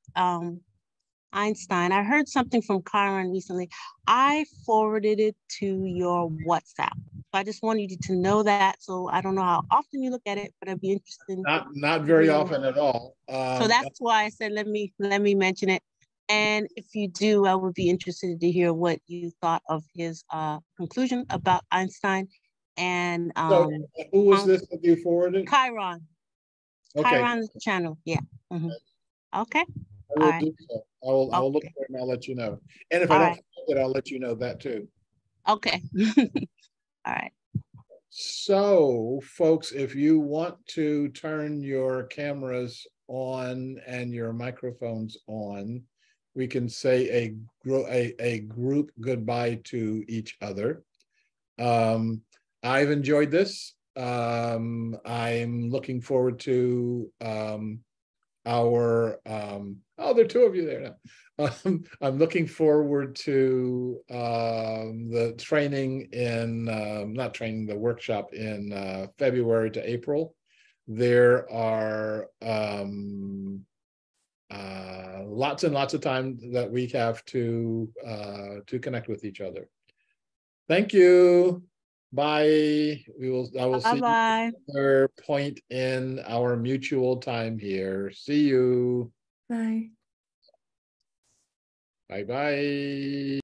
Einstein, I heard something from Kyron recently. I forwarded it to your WhatsApp. So I just wanted you to know that. So I don't know how often you look at it, but I'd be interested. Not very often at all. So that's why I said let me mention it. And if you do, I would be interested to hear what you thought of his conclusion about Einstein. And so who was this that you forwarded? Kyron. Okay. Kyron's channel. Yeah. Okay. I will do so. I will look for it and I'll let you know. And if I don't find it, I'll let you know that too. Okay. All right. So, folks, if you want to turn your cameras on and your microphones on, we can say a group goodbye to each other. I've enjoyed this. I'm looking forward to there are two of you there now. I'm looking forward to the training in the workshop in February to April. There are lots and lots of time that we have to connect with each other. Thank you. Bye. I will see you at another point in our mutual time here. See you. Bye. Bye-bye.